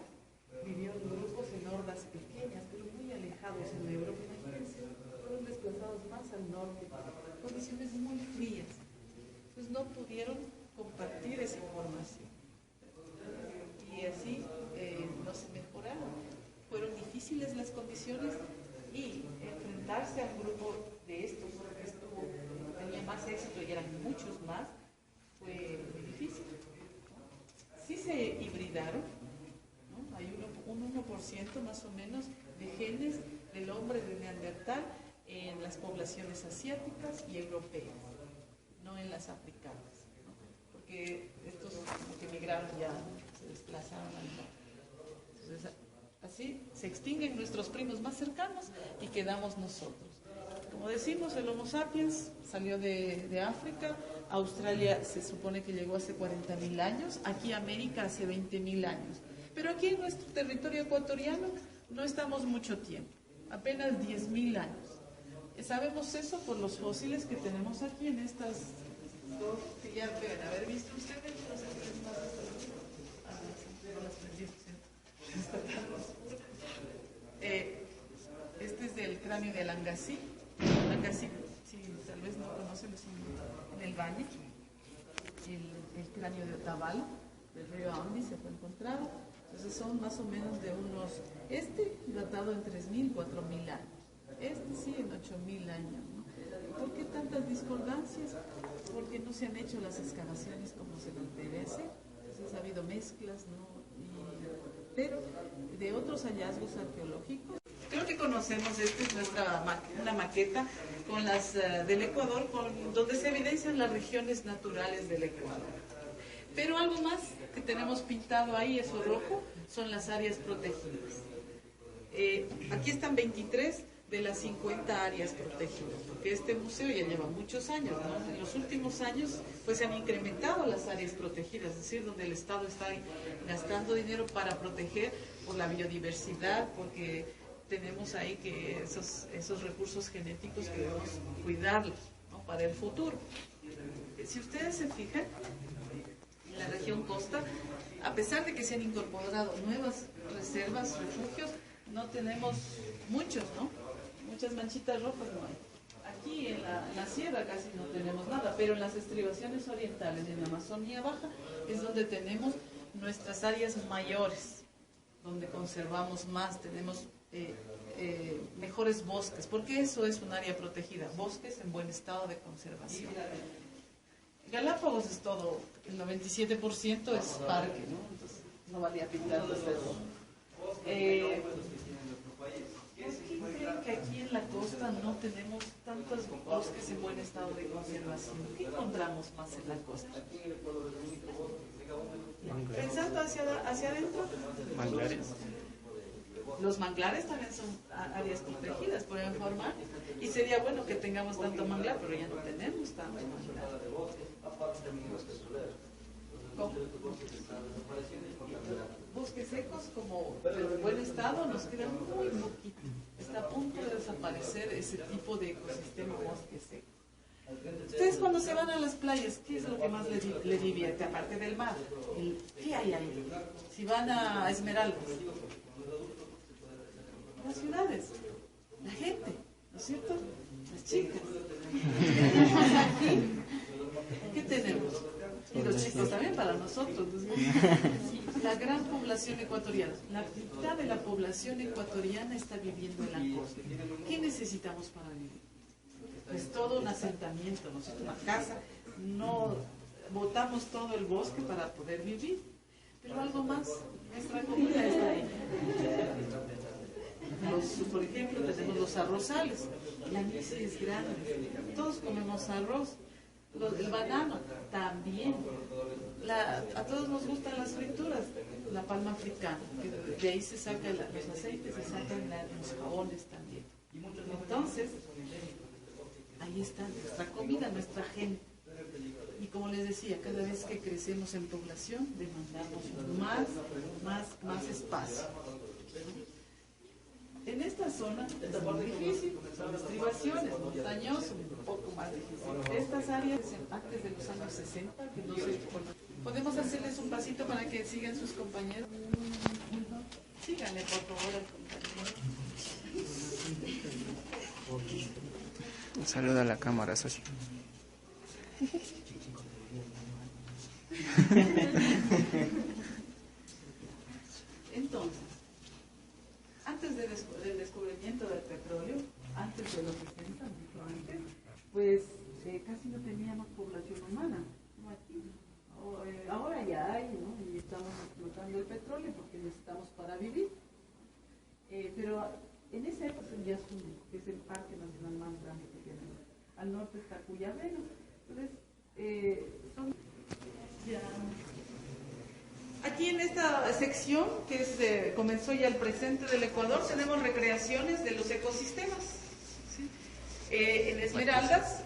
vivió en grupos, en hordas pequeñas, pero muy alejados en Europa. Imagínense, fueron desplazados más al norte, condiciones muy frías. Entonces no pudieron compartir esa información. Y así no se mejoraron. Fueron difíciles las condiciones, y enfrentarse a un grupo de estos que tenía más éxito y eran muchos más, fue muy difícil. Sí se hibridaron, ¿no? Hay un 1% más o menos de genes del hombre de Neandertal en las poblaciones asiáticas y europeas, no en las africanas, ¿no? Porque estos que migraron ya se desplazaron al norte. Entonces, así Se extinguen nuestros primos más cercanos y quedamos nosotros. Como decimos, el Homo sapiens salió de África, Australia se supone que llegó hace 40.000 años, aquí América hace 20.000 años. Pero aquí en nuestro territorio ecuatoriano no estamos mucho tiempo, apenas 10.000 años. Sabemos eso por los fósiles que tenemos aquí en estas dos, que ya deben haber visto ustedes. No sé si les pasa esto. No las prendí, este es del cráneo de Langasí. Langasí, si tal vez no conocen, es en el Valle. El cráneo de Otavalo, del río Andi, se fue encontrado. Entonces son más o menos de unos, datado en 3.000, 4.000 años. Sí en 8.000 años, ¿no? ¿Por qué tantas discordancias? Porque no se han hecho las excavaciones como se les merece. Entonces ha habido mezclas, ¿no? Pero de otros hallazgos arqueológicos, creo que conocemos, esta es una maqueta con las del Ecuador, donde se evidencian las regiones naturales del Ecuador. Pero algo más que tenemos pintado ahí, eso rojo, son las áreas protegidas. Aquí están 23 de las 50 áreas protegidas, porque este museo ya lleva muchos años, ¿no? En los últimos años pues se han incrementado las áreas protegidas, es decir, donde el Estado está gastando dinero para proteger por la biodiversidad, porque tenemos ahí que esos recursos genéticos que debemos cuidarlos, ¿no? Para el futuro. Si ustedes se fijan, en la región costa, a pesar de que se han incorporado nuevas reservas, refugios, no tenemos muchos, ¿no? Muchas manchitas rojas no hay. Aquí en la sierra casi no tenemos nada, pero en las estribaciones orientales, en la Amazonía Baja, es donde tenemos nuestras áreas mayores, donde conservamos más, tenemos mejores bosques, porque eso es un área protegida, bosques en buen estado de conservación. Galápagos es todo, el 97% es parque, ¿no? Entonces no valía pintarlo de rojo. ¿Por qué creen que aquí en la costa no tenemos tantos bosques en buen estado de conservación? ¿Qué encontramos más en la costa? Pensando hacia adentro. Manglares. Los manglares también son áreas protegidas, pueden formar. Y sería bueno que tengamos tanto manglar, pero ya no tenemos tanto manglar. ¿Cómo? Bosques secos, como en buen estado, nos queda muy poquito. Está a punto de desaparecer ese tipo de ecosistema bosque seco. Ustedes cuando se van a las playas, ¿qué es lo que más les divierte, aparte del mar? ¿Qué hay ahí? Si van a Esmeraldas, las ciudades, la gente, ¿no es cierto? Las chicas. Aquí, ¿qué tenemos? Y los chicos también para nosotros. La gran población ecuatoriana, la mitad de la población ecuatoriana está viviendo en la costa. ¿Qué necesitamos para vivir? Pues todo un asentamiento, ¿no es cierto? Una casa. No botamos todo el bosque para poder vivir. Pero algo más, nuestra comida está ahí. Por ejemplo, tenemos los arrozales. La miel es grande. Todos comemos arroz. El banano también. A todos nos gustan las frituras. La palma africana, que de ahí se sacan los aceites, se sacan los jabones también. Entonces, ahí está nuestra comida, nuestra gente. Y como les decía, cada vez que crecemos en población, demandamos más espacio. En esta zona es muy difícil, son estribaciones, montañoso, un poco más difícil. Estas áreas, antes de los años 60, que no sé, ¿podemos hacerles un pasito para que sigan sus compañeros? Síganle, por favor, al compañero. Un saludo a la cámara, socio. Entonces, antes del descubrimiento del petróleo, antes de los 60, mucho antes, pues casi no teníamos población humana, como aquí. Ahora ya hay, ¿no? Y estamos explotando el petróleo porque necesitamos para vivir. Pero en esa época en Yasuní, que es el parque nacional más grande que tenemos. Al norte está Cuyabeno. Entonces, son ya... Aquí en esta esta sección, que es, comenzó ya el presente del Ecuador, tenemos recreaciones de los ecosistemas. ¿Sí? En Esmeraldas,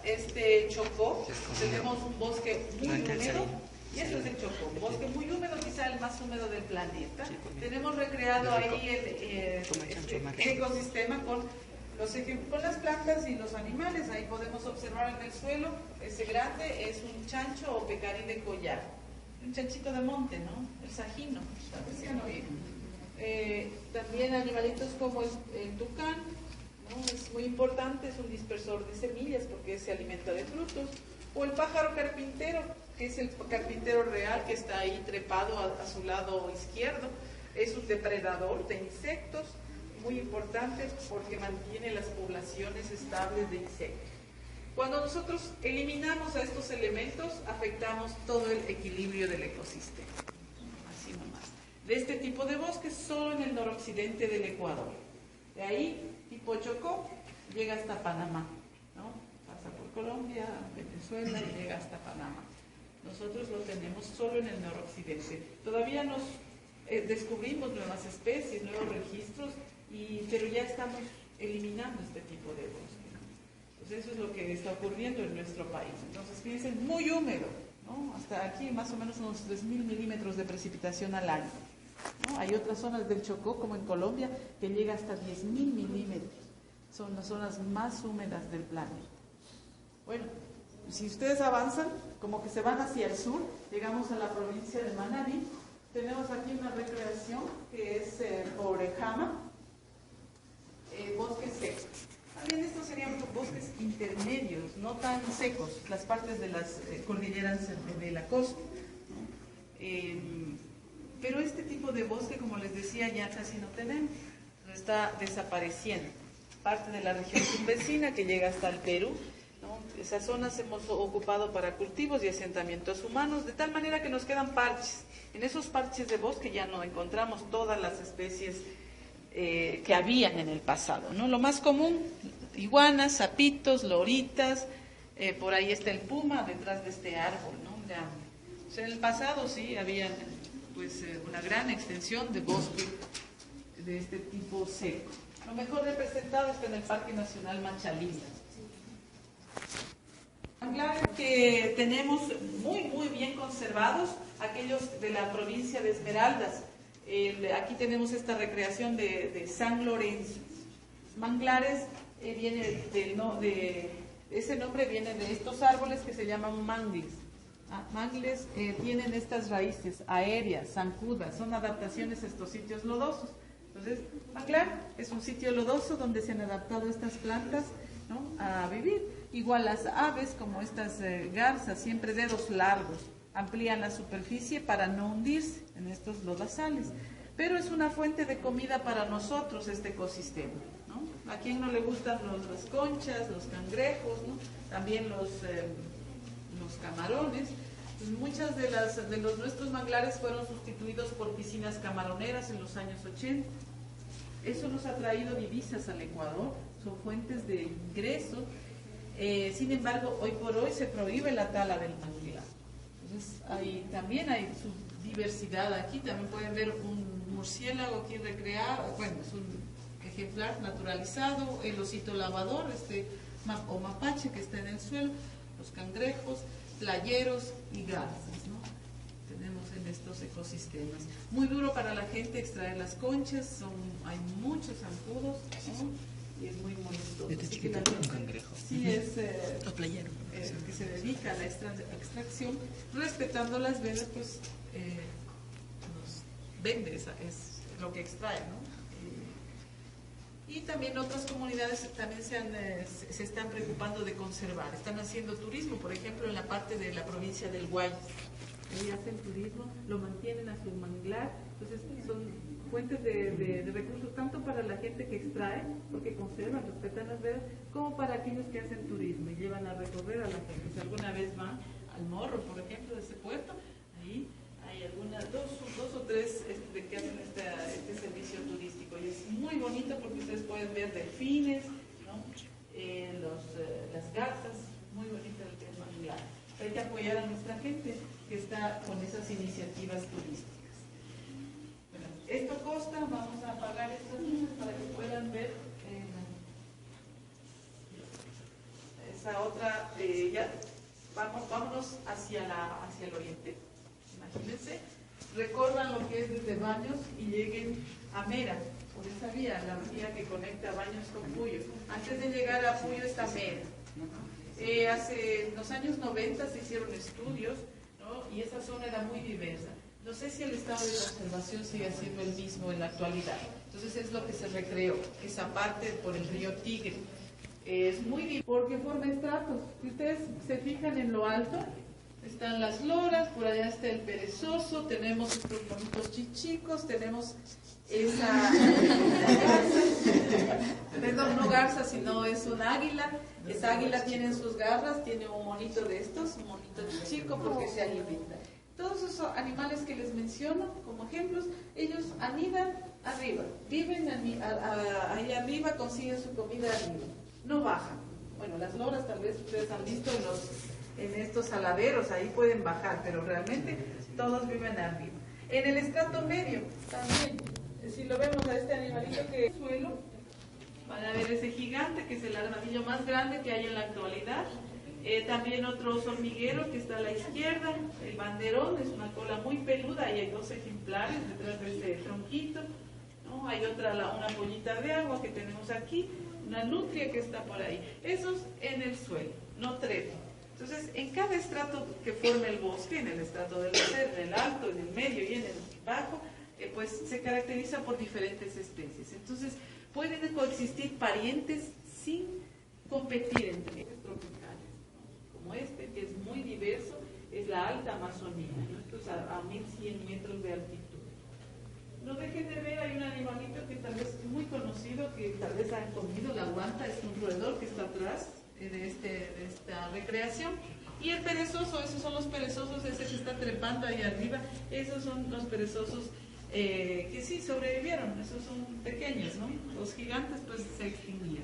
Chocó, tenemos un bosque muy húmedo, y eso es el Chocó, un bosque muy húmedo, quizá el más húmedo del planeta. Tenemos recreado ahí el ecosistema con las plantas y los animales. Ahí podemos observar en el suelo, ese grande es un chancho o pecarí de collar, un chanchito de monte, ¿no? El sajino, también animalitos como el tucán, ¿no? Es muy importante, es un dispersor de semillas porque se alimenta de frutos. O el pájaro carpintero, que es el carpintero real que está ahí trepado a su lado izquierdo, es un depredador de insectos, muy importante porque mantiene las poblaciones estables de insectos. Cuando nosotros eliminamos a estos elementos, afectamos todo el equilibrio del ecosistema. Así nomás. De este tipo de bosques solo en el noroccidente del Ecuador. De ahí, tipo Chocó, llega hasta Panamá, ¿no? Pasa por Colombia, Venezuela y llega hasta Panamá. Nosotros lo tenemos solo en el noroccidente. Todavía nos descubrimos nuevas especies, nuevos registros, pero ya estamos eliminando este tipo de bosque. Entonces eso es lo que está ocurriendo en nuestro país. Entonces fíjense, muy húmedo, ¿no? Hasta aquí más o menos unos 3.000 milímetros de precipitación al año, ¿no? Hay otras zonas del Chocó, como en Colombia, que llega hasta 10.000 milímetros. Son las zonas más húmedas del planeta. Bueno, si ustedes avanzan, como que se van hacia el sur, llegamos a la provincia de Manabí. Tenemos aquí una recreación que es por Jama, bosques secos. También estos serían bosques intermedios, no tan secos, las partes de las cordilleras de la costa, ¿no? Pero este tipo de bosque, como les decía, ya casi no tenemos, está desapareciendo. Parte de la región subvecina que llega hasta el Perú, ¿no? Esas zonas hemos ocupado para cultivos y asentamientos humanos, de tal manera que nos quedan parches. En esos parches de bosque ya no encontramos todas las especies que habían en el pasado, ¿no? Lo más común, iguanas, sapitos, loritas, por ahí está el puma detrás de este árbol, ¿no? O sea, en el pasado sí había pues una gran extensión de bosque de este tipo seco. Lo mejor representado está en el Parque Nacional Machalina. Manglares que tenemos muy bien conservados, aquellos de la provincia de Esmeraldas. Aquí tenemos esta recreación de San Lorenzo. Manglares ese nombre viene de estos árboles que se llaman mangles. Mangles tienen estas raíces aéreas, zancudas, son adaptaciones a estos sitios lodosos. Entonces, manglar es un sitio lodoso donde se han adaptado estas plantas, ¿no?, a vivir. Igual las aves, como estas garzas, siempre dedos largos, amplían la superficie para no hundirse en estos lodazales. Pero es una fuente de comida para nosotros este ecosistema, ¿no? ¿A quién no le gustan las conchas, los cangrejos, ¿no? También los camarones? Pues muchas de nuestros manglares fueron sustituidos por piscinas camaroneras en los años 80. Eso nos ha traído divisas al Ecuador, son fuentes de ingreso. Sin embargo, hoy por hoy se prohíbe la tala del manglar. Entonces, también hay su diversidad aquí. También pueden ver un murciélago aquí recreado, bueno, es un ejemplar naturalizado, el osito lavador, o mapache que está en el suelo, los cangrejos, playeros y garzas, ¿no? Tenemos en estos ecosistemas. Muy duro para la gente extraer las conchas, hay muchos zancudos, ¿no? Y es muy molestoso. Desde chiquito un cangrejo. Sí, es playero. Que se dedica a la extracción, respetando las vedas, pues nos vende, es lo que extrae, ¿no? Y también otras comunidades también se están preocupando de conservar, están haciendo turismo, por ejemplo, en la parte de la provincia del Guayas. Ahí hacen turismo, lo mantienen a su manglar, entonces son fuentes de recursos tanto para la gente que extrae, porque conservan, respetan las vedas, como para aquellos que hacen turismo y llevan a recorrer a la gente. Si alguna vez van al Morro, por ejemplo, de ese puerto, ahí hay dos o tres que hacen este servicio turístico, y es muy bonito porque ustedes pueden ver delfines, ¿no? Las garzas, muy bonito el tema manglar. Hay que apoyar a nuestra gente que está con esas iniciativas turísticas. Esto consta, vamos a apagar estas luces para que puedan ver esa otra, ya, vámonos hacia el oriente, imagínense, recorran lo que es desde Baños y lleguen a Mera, por esa vía, la vía que conecta Baños con Puyo. Antes de llegar a Puyo está Mera. En los años 90 se hicieron estudios, ¿no? Y esa zona era muy diversa. No sé si el estado de conservación sigue siendo el mismo en la actualidad. Entonces es lo que se recreó, esa parte por el río Tigre. Es muy diverso porque forma estratos. Si ustedes se fijan en lo alto, están las loras, por allá está el perezoso, tenemos estos bonitos chichicos, tenemos esa perdón, no garza, sino es un águila. Esa águila tiene en sus garras, tiene un monito de estos, un monito chico porque se alimenta. Todos esos animales que les menciono como ejemplos, ellos anidan arriba, viven ahí arriba, consiguen su comida arriba, no bajan. Bueno, las loras tal vez ustedes han visto en estos saladeros, ahí pueden bajar, pero realmente todos viven arriba. En el estrato medio también, si lo vemos a este animalito que es el suelo, van a ver ese gigante que es el armadillo más grande que hay en la actualidad. También otro hormiguero que está a la izquierda, el banderón, es una cola muy peluda, y hay 2 ejemplares detrás de ese tronquito, ¿no? Hay otra, una pollita de agua que tenemos aquí, una nutria que está por ahí. Esos en el suelo, no trepan. Entonces, en cada estrato que forma el bosque, en el estrato del ser, en el alto, en el medio y en el bajo, pues se caracteriza por diferentes especies. Entonces, pueden coexistir parientes sin competir entre ellos. Tropicales, ¿no? Como este, que es muy diverso, es la alta Amazonía, ¿no? Esto es a 1100 metros de altitud. No dejen de ver, hay un animalito que tal vez es muy conocido, que tal vez han comido, la guanta, es un roedor que está atrás de esta recreación. Y el perezoso, esos son los perezosos, ese que está trepando ahí arriba, esos son los perezosos que sí sobrevivieron, esos son pequeños, ¿no? Los gigantes pues se extinguían.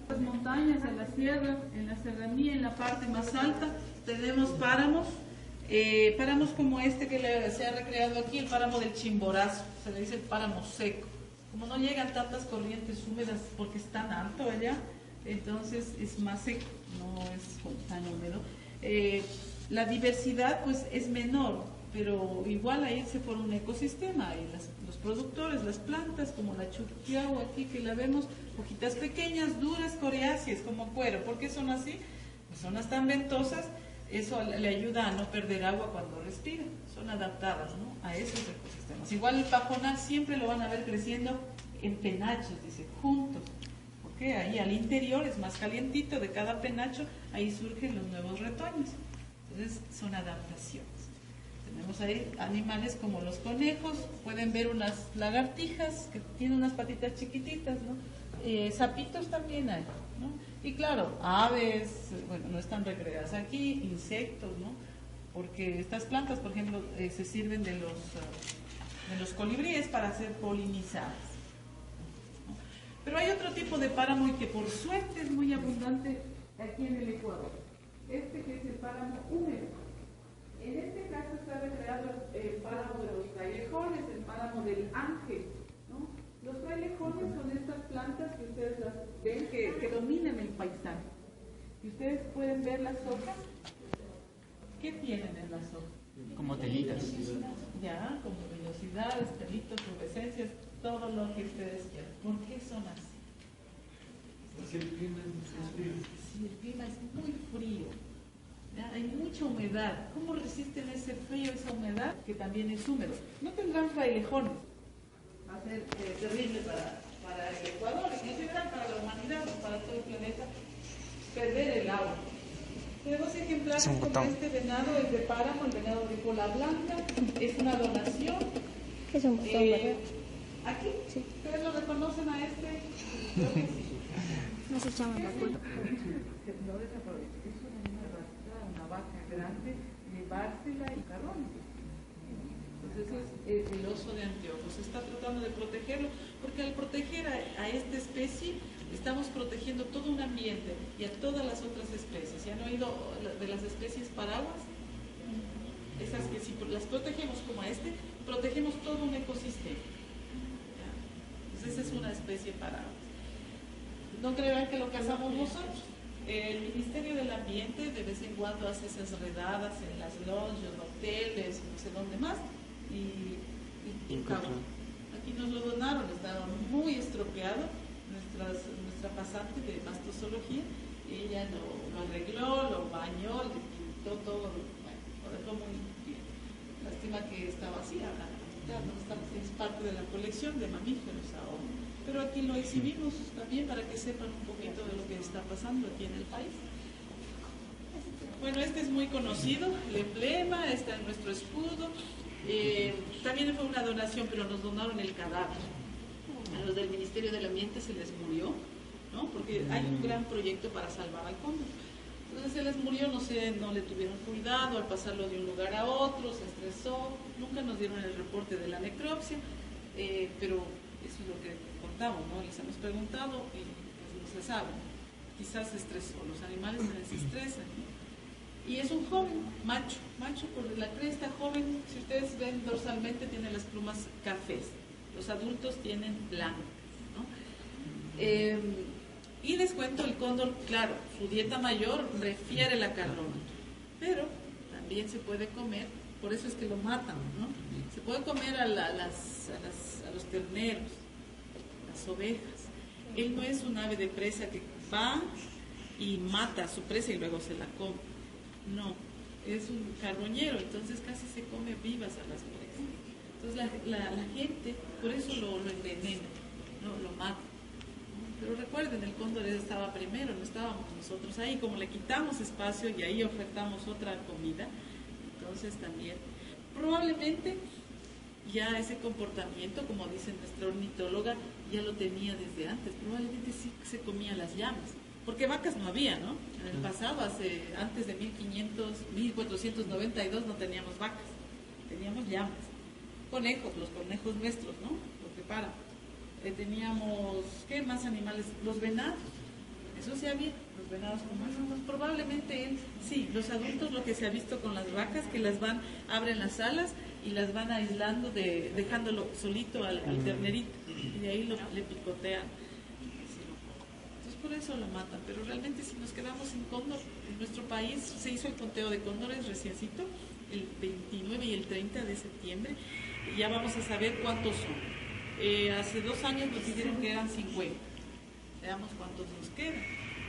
Las montañas, en la sierra, en la serranía, en la parte más alta, tenemos páramos, páramos como este que se ha recreado aquí, el páramo del Chimborazo, se le dice el páramo seco. Como no llegan tantas corrientes húmedas porque es tan alto allá, entonces es más seco, no es tan húmedo. La diversidad pues es menor, pero igual ahí se forma un ecosistema, hay los productores, las plantas como la chuquiao aquí que la vemos, hojitas pequeñas, duras, coriáceas, como cuero. ¿Por qué son así? Pues zonas tan ventosas, eso le ayuda a no perder agua cuando respira, son adaptadas, ¿no?, a esos ecosistemas. Igual el pajonal siempre lo van a ver creciendo en penachos, dice, juntos, porque ahí al interior es más calientito de cada penacho, ahí surgen los nuevos retoños. Entonces son adaptaciones. Tenemos ahí animales como los conejos, pueden ver unas lagartijas que tienen unas patitas chiquititas, ¿no? Sapitos también hay, ¿no? Y claro, aves, bueno, no están recreadas aquí, insectos, ¿no? Porque estas plantas, por ejemplo, se sirven de los colibríes para ser polinizadas, ¿no? Pero hay otro tipo de páramo y que por suerte es muy abundante aquí en el Ecuador. Este que es el páramo húmedo. En este caso está recreado el páramo de los frailejones, el páramo del ángel, ¿no? Los frailejones son estas plantas que ustedes las ven que dominan el paisaje. Y ustedes pueden ver las hojas. ¿Qué tienen en las hojas? Como telitas. Ya, como vellosidades, telitos, pubescencias, todo lo que ustedes quieran. ¿Por qué son así? Porque el clima es frío. Sí, el clima es muy frío. ¿Ya? Hay mucha humedad. ¿Cómo resisten ese frío, esa humedad? Que también es húmedo. No tendrán frailejones. Va a ser terrible para el Ecuador, y no será para la humanidad, para todo el planeta, perder el agua. Tenemos ejemplares como este venado, el de páramo, el venado de cola blanca. Es una donación. Es un botón, ¿verdad? ¿Aquí? Sí. ¿Ustedes lo reconocen a este? Creo que sí. No se llama la culpa. No desaprovechen. Es una vaca grande, llevársela y carrón. Entonces es el oso de Anteojos. Se está tratando de protegerlo, porque al proteger a esta especie estamos protegiendo todo un ambiente y a todas las otras especies. ¿Ya han oído de las especies paraguas? esas que si las protegemos como a este, protegemos todo un ecosistema. ¿Ya? Entonces esa es una especie para... No crean que lo cazamos nosotros. El Ministerio del Ambiente de vez en cuando hace esas redadas en las lounges, hoteles, no sé dónde más, y aquí nos lo donaron, estaba muy estropeado, nuestra pasante de mastozoología, y ella lo arregló, lo bañó, le pintó todo, bueno, lo dejó muy bien. Lástima que estaba así, es parte de la colección de mamíferos ahora. Pero aquí lo exhibimos también para que sepan un poquito de lo que está pasando aquí en el país. Bueno, este es muy conocido, el emblema, está en nuestro escudo. También fue una donación, pero nos donaron el cadáver. A los del Ministerio del Ambiente se les murió, ¿no? Porque hay un gran proyecto para salvar al cóndor. Entonces se les murió, no sé, no le tuvieron cuidado al pasarlo de un lugar a otro, se estresó, nunca nos dieron el reporte de la necropsia, pero eso es lo que contamos, ¿no? Les hemos preguntado y pues no se sabe. Quizás se estresó, los animales también se estresan, ¿no? Y es un joven, macho por la cresta, joven, si ustedes ven dorsalmente tiene las plumas cafés, los adultos tienen blancas, ¿no? Y les cuento, el cóndor, claro, su dieta mayor refiere la carroña, pero también se puede comer, por eso es que lo matan, ¿no? Se puede comer a los terneros, las ovejas. Él no es un ave de presa que va y mata a su presa y luego se la come. No, es un carroñero, entonces casi se come vivas a las presas. Entonces la gente, por eso lo envenena, ¿no? Lo mata. Pero recuerden, el cóndor estaba primero, no estábamos nosotros ahí, como le quitamos espacio y ahí ofertamos otra comida, entonces también, probablemente ya ese comportamiento, como dice nuestra ornitóloga, ya lo tenía desde antes, probablemente sí se comía las llamas, porque vacas no había, ¿no? En el pasado, antes de 1492 no teníamos vacas, teníamos llamas, conejos, los conejos nuestros, ¿no? Los que paran. Teníamos, ¿qué más animales? Los venados, eso sí había, los venados como esos, probablemente él, sí, los adultos lo que se ha visto con las vacas, que abren las alas y las van aislando, dejándolo solito al ternerito, y de ahí le picotean. Entonces por eso lo matan, pero realmente si nos quedamos sin cóndor, en nuestro país se hizo el conteo de cóndores reciencito, el 29 y el 30 de septiembre, y ya vamos a saber cuántos son. Hace 2 años nos dijeron que eran 50. Veamos cuántos nos quedan.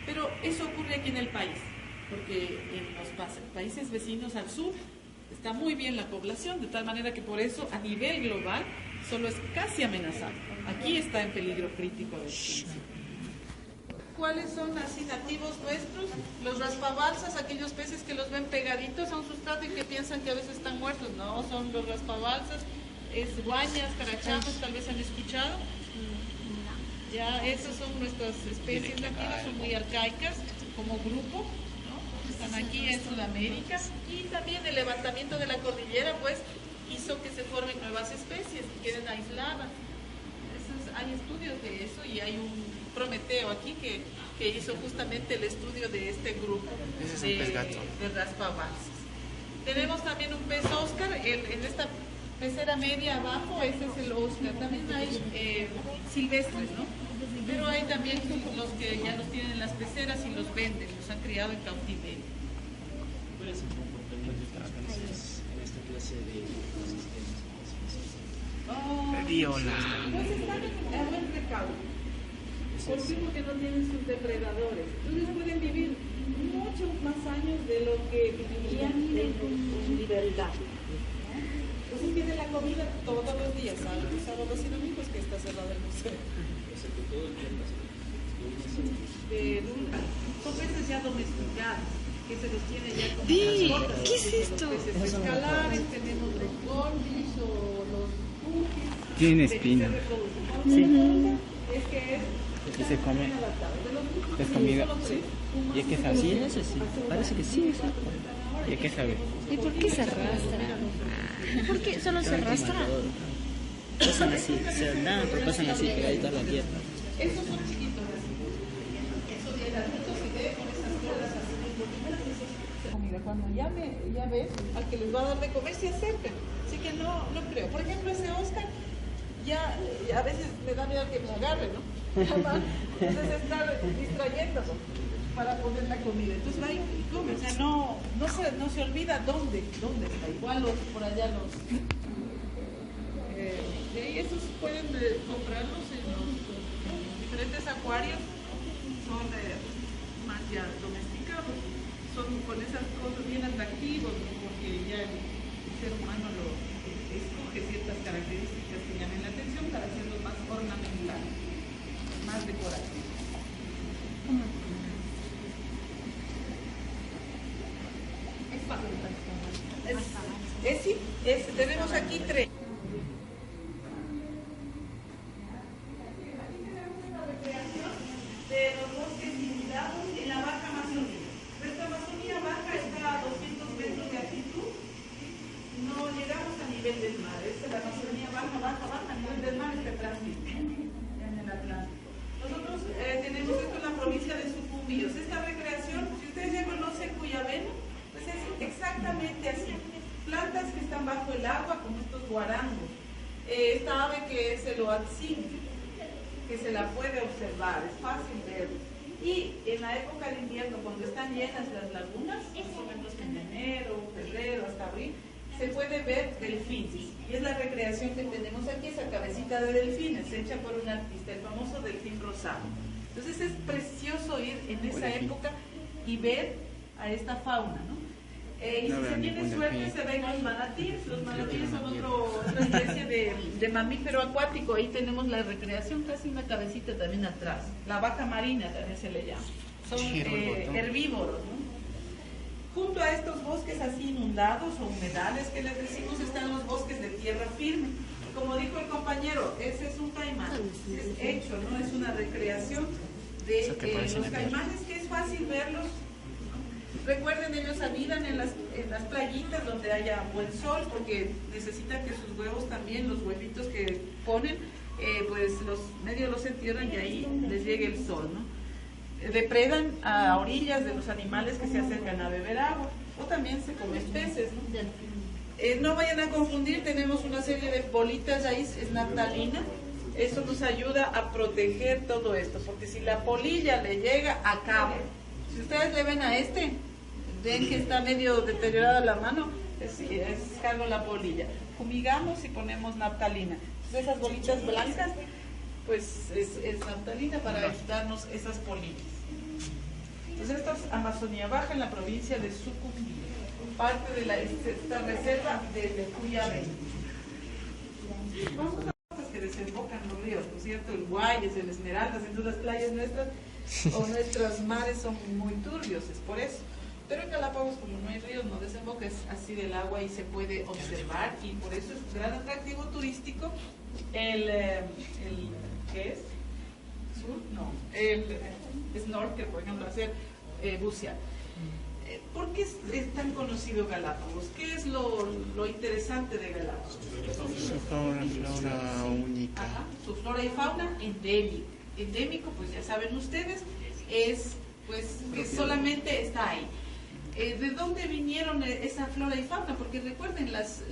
Pero eso ocurre aquí en el país, porque en los países vecinos al sur está muy bien la población, de tal manera que por eso a nivel global solo es casi amenazado. Aquí está en peligro crítico de extinción. ¿Cuáles son así nativos nuestros? Los raspabalsas, aquellos peces que los ven pegaditos a un sustrato y que piensan que a veces están muertos. No, son los raspabalsas. Es guañas, carachamas, tal vez han escuchado. Ya, esas son nuestras especies nativas, son muy arcaicas como grupo, ¿no? Están aquí en Sudamérica, y también el levantamiento de la cordillera pues hizo que se formen nuevas especies y queden aisladas. Hay estudios de eso y hay un Prometeo aquí que hizo justamente el estudio de este grupo de raspabalsas. Tenemos también un pez Oscar en esta pecera media abajo, ese es el Oscar. También hay silvestres, ¿no? Pero hay también los que ya los tienen en las peceras y los venden, los han criado en cautiverio. ¿Cuál es el comportamiento de las especies en esta clase de ecosistemas? Viola. Pues están a buen recaudo. ¿Por qué? Porque no tienen sus depredadores. Entonces pueden vivir muchos más años de lo que vivirían en libertad. Entonces tienen la comida todos los días, sábados y domingos, que está cerrado el museo. Son peces ya domesticados, que se los tiene ya como mascotas. ¿Qué es esto? Peces escalares, tenemos los goldfish o los cookies. Tienen espinas. Sí. Es que es... Y se come. Es comida. Sí. ¿Y es que es así? Parece que sí. ¿Y es que sabe? ¿Y por qué se arrastra? ¿Por qué solo se arrastra? Pasan así, se dan, pero pasan así, pegaditos a la tierra. Esos son chiquitos. Esos el adulto se ve con esas colas así. cuando ya ven al que les va a dar de comer se acercan. Así que no creo. Por ejemplo, ese Oscar, ya a veces me da miedo que me agarre, ¿no? Entonces estar distrayéndolo para poner la comida. Entonces va y come, o sea, no se olvida dónde está. Igual por allá los... de ahí esos pueden comprarlos en los diferentes acuarios, son más ya domesticados, son con esas cosas bien atractivos, ¿no? Porque ya el ser humano lo escoge ciertas características que llamen la atención para hacerlos más ornamentales, más decorativos. Tenemos aquí 3. De los bosques inundados en la Baja Amazonía. Nuestra Amazonía Baja está a 200 metros de altitud. No llegamos a nivel del mar. Esta es la Amazonía Baja, a nivel del mar es Atlántico, en el Atlántico. Nosotros tenemos esto en la provincia de Sucumbíos. Esta recreación, si ustedes ya conocen Cuyabeno, pues es exactamente así. Plantas que están bajo el agua, como estos guarangos. Esta ave que es el oatzin, que se la puede observar, es fácil ver. Y en la época de invierno, cuando están llenas las lagunas, más o menos en enero, febrero, hasta abril, se puede ver delfines. Y es la recreación que tenemos aquí, esa cabecita de delfines, hecha por un artista, el famoso delfín rosado. Entonces es precioso ir en esa época y ver a esta fauna, ¿no? Y si se tiene suerte se ven los manatíes. Los manatíes son otra especie de mamífero acuático. Ahí tenemos la recreación, casi una cabecita también atrás. La vaca marina también se le llama. Son herbívoros, ¿no? Junto a estos bosques así inundados o humedales que les decimos están los bosques de tierra firme. Como dijo el compañero, ese es un caimán. Es hecho, ¿no? Es una recreación de los caimanes que es fácil verlos. Recuerden, ellos anidan en las playitas donde haya buen sol, porque necesitan que sus huevos también, los huevitos que ponen, pues medio los entierran y ahí les llegue el sol, ¿no? Depredan a orillas de los animales que se acercan a beber agua, o también se comen peces, ¿no? No vayan a confundir, tenemos una serie de bolitas ahí, es naftalina. Eso nos ayuda a proteger todo esto, porque si la polilla le llega, acaba. Si ustedes le ven a ven que está medio deteriorada la mano, es cargo la polilla. Fumigamos y ponemos naftalina. Entonces esas bolitas blancas, pues es naftalina para evitarnos esas polillas. Entonces esto es Amazonía Baja en la provincia de Sucumbíos, parte de esta reserva de Cuyabeno. Vamos a las que desembocan los ríos, ¿no es cierto? El Guayas, el Esmeraldas, entonces las playas nuestras o nuestros mares son muy turbios, es por eso. Pero en Galápagos, como no hay ríos, no desemboca, es así del agua y se puede observar, y por eso es un gran atractivo turístico ¿qué es? ¿Sur? No, el snorkel, por ejemplo, hacer bucear. ¿Por qué es tan conocido Galápagos? ¿Qué es lo interesante de Galápagos? Su flora única. Ajá, su flora y fauna endémico. Endémico, pues ya saben ustedes, es pues que solamente está ahí. ¿De dónde vinieron esa flora y fauna? Porque recuerden, las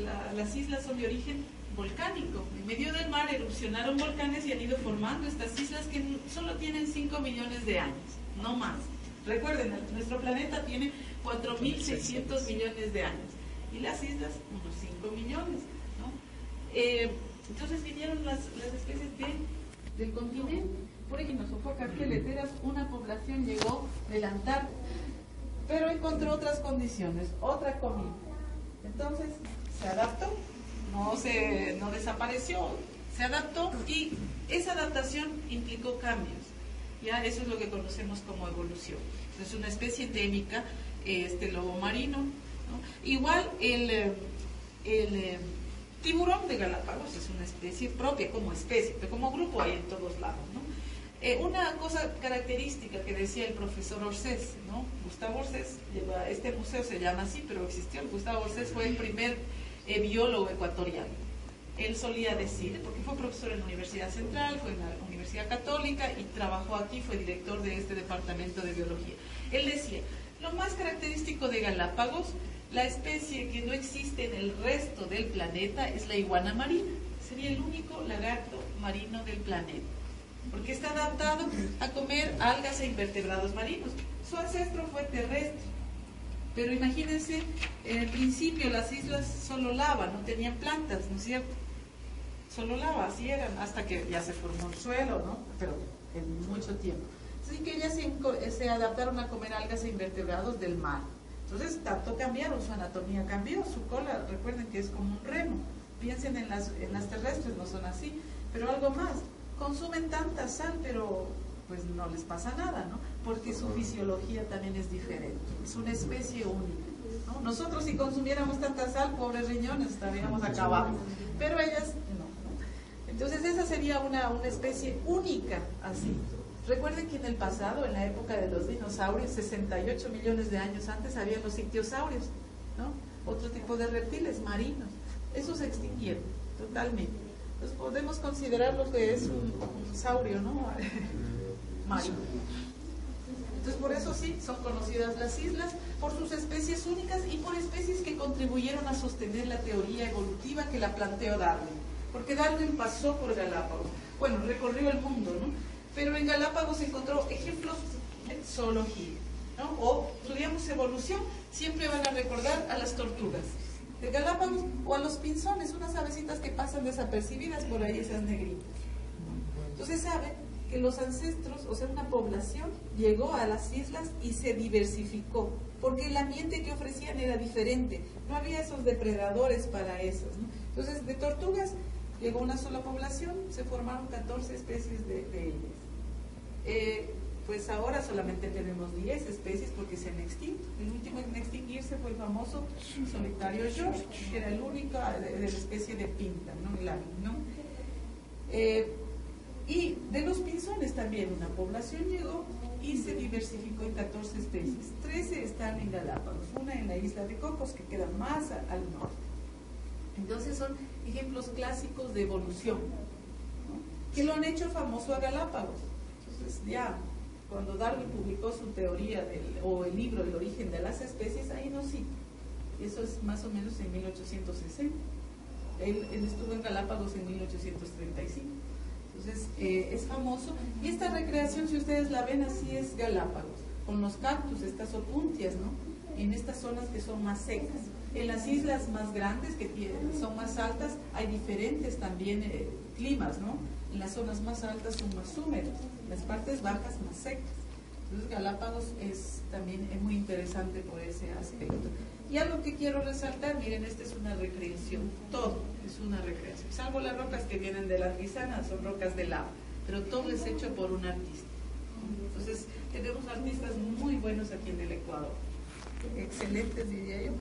islas son de origen volcánico. En medio del mar erupcionaron volcanes y han ido formando estas islas que solo tienen 5 millones de años, no más. Recuerden, nuestro planeta tiene 4.600 millones de años y las islas unos 5 millones, ¿no? Entonces vinieron las especies del continente. Por ejemplo, Sofocarqueleteras, una población llegó del Antártida, pero encontró otras condiciones, otra comida. Entonces se adaptó, no desapareció, se adaptó, y esa adaptación implicó cambios. Ya eso es lo que conocemos como evolución. Es una especie endémica, lobo marino, ¿no? Igual el tiburón de Galápagos es una especie propia como especie, pero como grupo hay en todos lados, ¿no? Una cosa característica que decía el profesor Orsés, ¿no? Gustavo Orsés, este museo se llama así, pero existió. Gustavo Orsés fue el primer biólogo ecuatoriano. Él solía decir, porque fue profesor en la Universidad Central, fue en la Universidad Católica y trabajó aquí, fue director de este departamento de biología. Él decía, Lo más característico de Galápagos, la especie que no existe en el resto del planeta es la iguana marina. Sería el único lagarto marino del planeta, porque está adaptado a comer algas e invertebrados marinos. Su ancestro fue terrestre, pero imagínense, en el principio las islas solo lava, no tenían plantas, ¿no es cierto? Solo lava, así eran, hasta que ya se formó el suelo, ¿no? Pero en mucho tiempo. Así que ellas se adaptaron a comer algas e invertebrados del mar. Entonces, tanto cambiaron, su anatomía cambió, su cola, recuerden que es como un remo. Piensen en las terrestres, no son así. Pero algo más, consumen tanta sal, pero pues no les pasa nada, ¿no? Porque su fisiología también es diferente, es una especie única, ¿no? Nosotros si consumiéramos tanta sal, pobres riñones, estaríamos acabados, pero ellas no, ¿no? Entonces esa sería una especie única así. Recuerden que en el pasado, en la época de los dinosaurios, 68 millones de años antes, había los ictiosaurios, ¿no? Otro tipo de reptiles marinos. Esos se extinguieron totalmente. Entonces podemos considerarlo que es un saurio, ¿no? Marino. Entonces por eso sí, son conocidas las islas, por sus especies únicas y por especies que contribuyeron a sostener la teoría evolutiva que la planteó Darwin. Porque Darwin pasó por Galápagos. Bueno, recorrió el mundo, ¿no? Pero en Galápagos encontró ejemplos en zoología, ¿no? O estudiamos evolución, siempre van a recordar a las tortugas de Galápagos o a los pinzones, unas avecitas que pasan desapercibidas por ahí, esas negritas. Entonces saben que los ancestros, o sea, una población, llegó a las islas y se diversificó, porque el ambiente que ofrecían era diferente, no había esos depredadores para esos, ¿no? Entonces, de tortugas llegó una sola población, se formaron 14 especies de ellas. Pues ahora solamente tenemos 10 especies porque se han extinto. El último en extinguirse fue el famoso solitario George, que era el único de la especie de pinta, ¿no? El ave, ¿no? Y de los pinzones también una población llegó y se diversificó en 14 especies. 13 están en Galápagos, una en la isla de Cocos, que queda más al norte. Entonces son ejemplos clásicos de evolución, ¿no? Que lo han hecho famoso a Galápagos. Entonces ya, cuando Darwin publicó su teoría o el libro El origen de las especies, ahí nos cita. Eso es más o menos en 1860. Él estuvo en Galápagos en 1835. Entonces es famoso. Y esta recreación, si ustedes la ven así, es Galápagos, con los cactus, estas opuntias, ¿no? En estas zonas que son más secas. En las islas más grandes, que son más altas, hay diferentes también climas, ¿no? En las zonas más altas son más húmedos, las partes bajas más secas. Entonces Galápagos también es muy interesante por ese aspecto. Y algo que quiero resaltar, miren, esta es una recreación, todo es una recreación, salvo las rocas que vienen de la Antisana, son rocas de lava, pero todo es hecho por un artista. Entonces tenemos artistas muy buenos aquí en el Ecuador, excelentes diría yo.